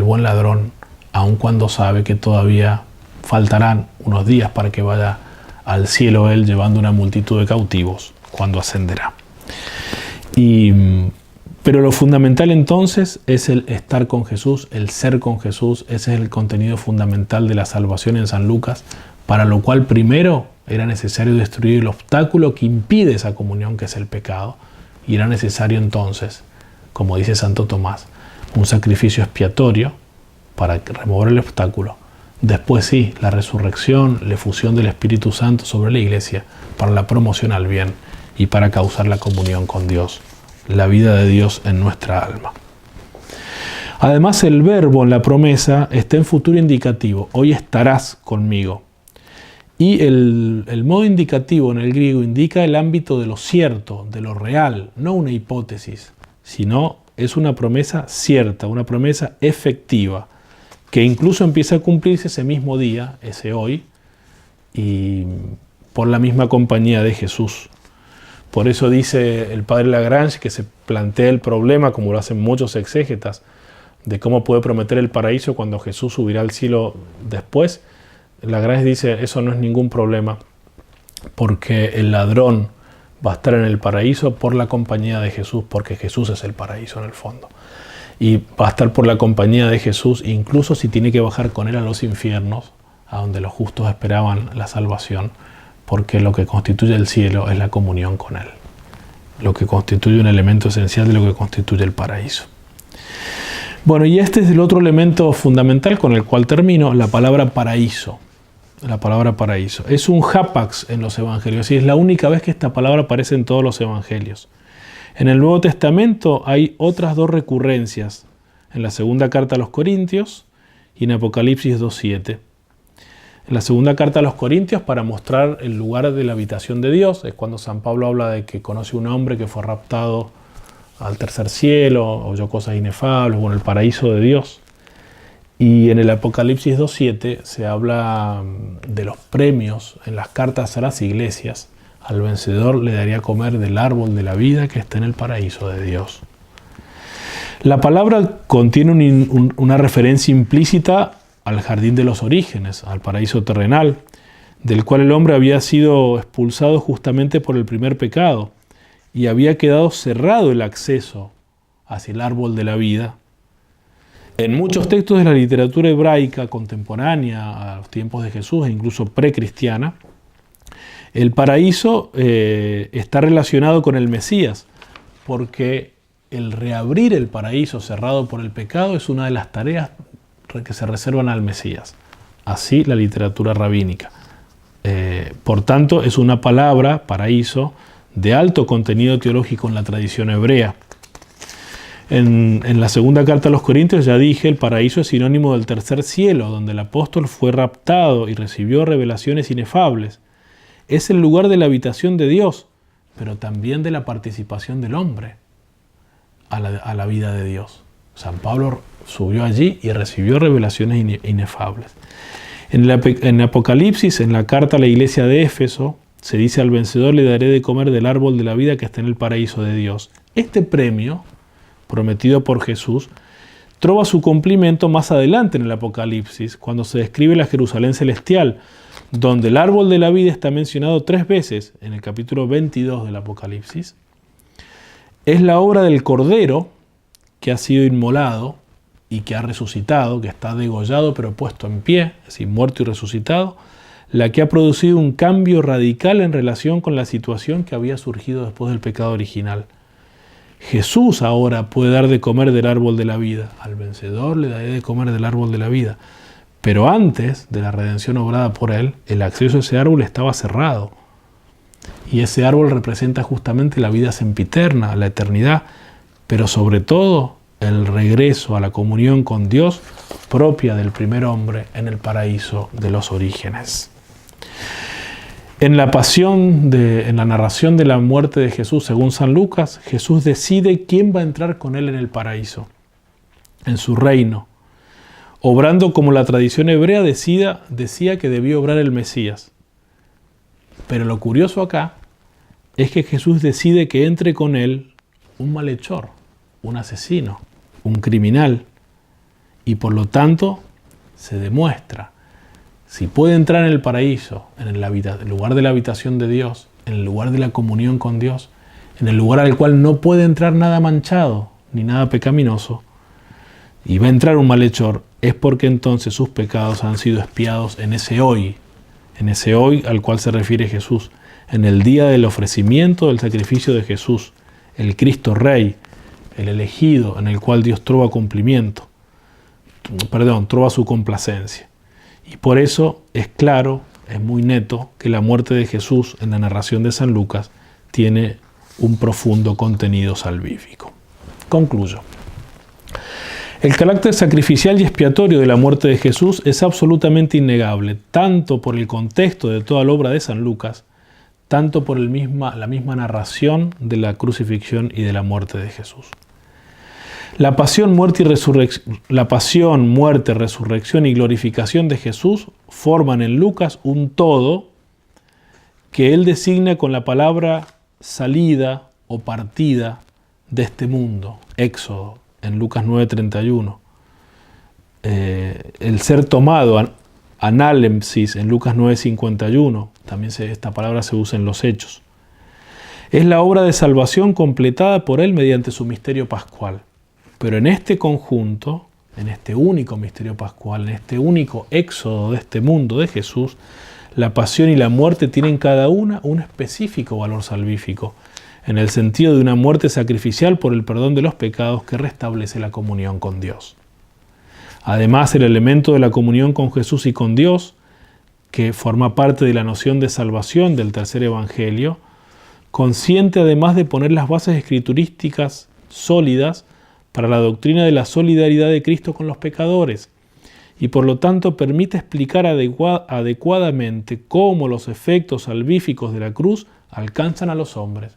buen ladrón, aun cuando sabe que todavía faltarán unos días para que vaya al cielo él llevando una multitud de cautivos cuando ascenderá. Pero lo fundamental entonces es el estar con Jesús, el ser con Jesús. Ese es el contenido fundamental de la salvación en San Lucas, para lo cual primero era necesario destruir el obstáculo que impide esa comunión, que es el pecado, y era necesario entonces, como dice Santo Tomás, un sacrificio expiatorio para remover el obstáculo. Después sí, la resurrección, la efusión del Espíritu Santo sobre la Iglesia para la promoción al bien y para causar la comunión con Dios, la vida de Dios en nuestra alma. Además, el verbo en la promesa está en futuro indicativo, hoy estarás conmigo. Y el modo indicativo en el griego indica el ámbito de lo cierto, de lo real, no una hipótesis, sino es una promesa cierta, una promesa efectiva, que incluso empieza a cumplirse ese mismo día, ese hoy, y por la misma compañía de Jesús. Por eso dice el padre Lagrange que se plantea el problema, como lo hacen muchos exégetas, de cómo puede prometer el paraíso cuando Jesús subirá al cielo después, Lagrange dice, eso no es ningún problema, porque el ladrón va a estar en el paraíso por la compañía de Jesús, porque Jesús es el paraíso en el fondo. Y va a estar por la compañía de Jesús, incluso si tiene que bajar con él a los infiernos, a donde los justos esperaban la salvación, porque lo que constituye el cielo es la comunión con él, lo que constituye un elemento esencial de lo que constituye el paraíso. Bueno, y este es el otro elemento fundamental con el cual termino, la palabra paraíso. La palabra paraíso. Es un hapax en los evangelios y es la única vez que esta palabra aparece en todos los evangelios. En el Nuevo Testamento hay otras dos recurrencias, en la segunda carta a los Corintios y en Apocalipsis 2:7. En la segunda carta a los Corintios, para mostrar el lugar de la habitación de Dios, es cuando San Pablo habla de que conoce un hombre que fue raptado al tercer cielo, oyó cosas inefables, o en el paraíso de Dios. Y en el Apocalipsis 2:7 se habla de los premios en las cartas a las iglesias. Al vencedor le daría a comer del árbol de la vida que está en el paraíso de Dios. La palabra contiene una referencia implícita al jardín de los orígenes, al paraíso terrenal, del cual el hombre había sido expulsado justamente por el primer pecado y había quedado cerrado el acceso hacia el árbol de la vida. En muchos textos de la literatura hebraica contemporánea a los tiempos de Jesús e incluso precristiana, el paraíso está relacionado con el Mesías, porque el reabrir el paraíso cerrado por el pecado es una de las tareas que se reservan al Mesías. Así la literatura rabínica. Por tanto, es una palabra, paraíso, de alto contenido teológico en la tradición hebrea. En la segunda carta a los Corintios ya dije, el paraíso es sinónimo del tercer cielo, donde el apóstol fue raptado y recibió revelaciones inefables. Es el lugar de la habitación de Dios, pero también de la participación del hombre a la vida de Dios. San Pablo subió allí y recibió revelaciones inefables. En Apocalipsis, en la carta a la iglesia de Éfeso, se dice: al vencedor le daré de comer del árbol de la vida que está en el paraíso de Dios. Este premio, prometido por Jesús, trova su cumplimiento más adelante en el Apocalipsis, cuando se describe la Jerusalén celestial, donde el árbol de la vida está mencionado 3 veces en el capítulo 22 del Apocalipsis. Es la obra del Cordero que ha sido inmolado y que ha resucitado, que está degollado pero puesto en pie, es decir, muerto y resucitado, la que ha producido un cambio radical en relación con la situación que había surgido después del pecado original. Jesús ahora puede dar de comer del árbol de la vida. Al vencedor le daré de comer del árbol de la vida. Pero antes de la redención obrada por él, el acceso a ese árbol estaba cerrado. Y ese árbol representa justamente la vida sempiterna, la eternidad, pero sobre todo el regreso a la comunión con Dios propia del primer hombre en el paraíso de los orígenes. En la narración de la muerte de Jesús, según San Lucas, Jesús decide quién va a entrar con él en el paraíso, en su reino, obrando como la tradición hebrea decía que debía obrar el Mesías. Pero lo curioso acá es que Jesús decide que entre con él un malhechor, un asesino, un criminal, y por lo tanto se demuestra: si puede entrar en el paraíso, en el lugar de la habitación de Dios, en el lugar de la comunión con Dios, en el lugar al cual no puede entrar nada manchado ni nada pecaminoso, y va a entrar un malhechor, es porque entonces sus pecados han sido expiados en ese hoy al cual se refiere Jesús, en el día del ofrecimiento del sacrificio de Jesús, el Cristo Rey, el elegido, en el cual Dios trova su complacencia. Y por eso es claro, es muy neto, que la muerte de Jesús en la narración de San Lucas tiene un profundo contenido salvífico. Concluyo. El carácter sacrificial y expiatorio de la muerte de Jesús es absolutamente innegable, tanto por el contexto de toda la obra de San Lucas, tanto por la misma narración de la crucifixión y de la muerte de Jesús. La pasión, muerte, resurrección y glorificación de Jesús forman en Lucas un todo que él designa con la palabra salida o partida de este mundo, Éxodo, en Lucas 9:31, el ser tomado, analepsis, en Lucas 9:51, también esta palabra se usa en los Hechos. Es la obra de salvación completada por Él mediante su misterio pascual. Pero en este conjunto, en este único misterio pascual, en este único éxodo de este mundo de Jesús, la pasión y la muerte tienen cada una un específico valor salvífico, en el sentido de una muerte sacrificial por el perdón de los pecados que restablece la comunión con Dios. Además, el elemento de la comunión con Jesús y con Dios, que forma parte de la noción de salvación del tercer evangelio, consciente además de poner las bases escriturísticas sólidas para la doctrina de la solidaridad de Cristo con los pecadores, y por lo tanto permite explicar adecuadamente cómo los efectos salvíficos de la cruz alcanzan a los hombres.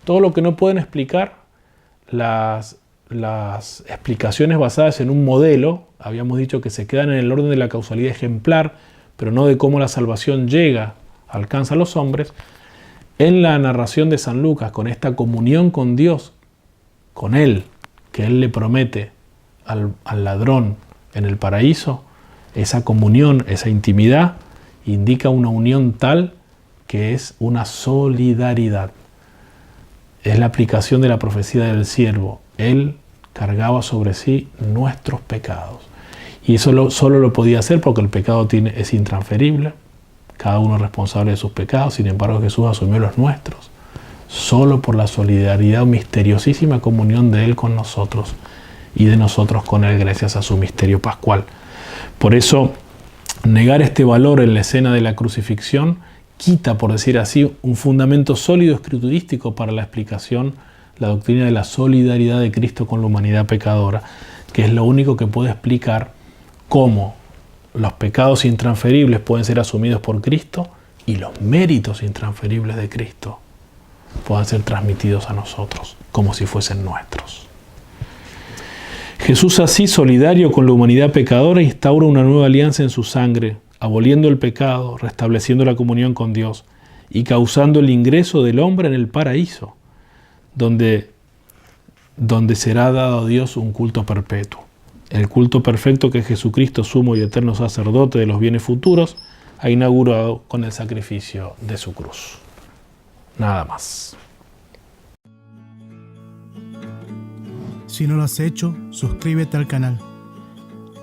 Todo lo que no pueden explicar las explicaciones basadas en un modelo, habíamos dicho que se quedan en el orden de la causalidad ejemplar, pero no de cómo la salvación alcanza a los hombres. En la narración de San Lucas, con esta comunión con Dios, con Él, que Él le promete al ladrón en el paraíso, esa comunión, esa intimidad, indica una unión tal que es una solidaridad. Es la aplicación de la profecía del siervo. Él cargaba sobre sí nuestros pecados. Y eso solo lo podía hacer porque el pecado es intransferible. Cada uno es responsable de sus pecados. Sin embargo, Jesús asumió los nuestros. Solo por la solidaridad, misteriosísima comunión de Él con nosotros y de nosotros con Él gracias a su misterio pascual. Por eso, negar este valor en la escena de la crucifixión quita, por decir así, un fundamento sólido escriturístico para la explicación, la doctrina de la solidaridad de Cristo con la humanidad pecadora, que es lo único que puede explicar cómo los pecados intransferibles pueden ser asumidos por Cristo y los méritos intransferibles de Cristo puedan ser transmitidos a nosotros como si fuesen nuestros. Jesús, así solidario con la humanidad pecadora, instaura una nueva alianza en su sangre, aboliendo el pecado, restableciendo la comunión con Dios y causando el ingreso del hombre en el paraíso, donde será dado a Dios un culto perpetuo. El culto perfecto que Jesucristo, sumo y eterno sacerdote de los bienes futuros, ha inaugurado con el sacrificio de su cruz. Nada más. Si no lo has hecho, suscríbete al canal.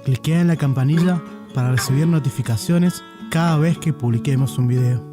Cliquea en la campanilla para recibir notificaciones cada vez que publiquemos un video.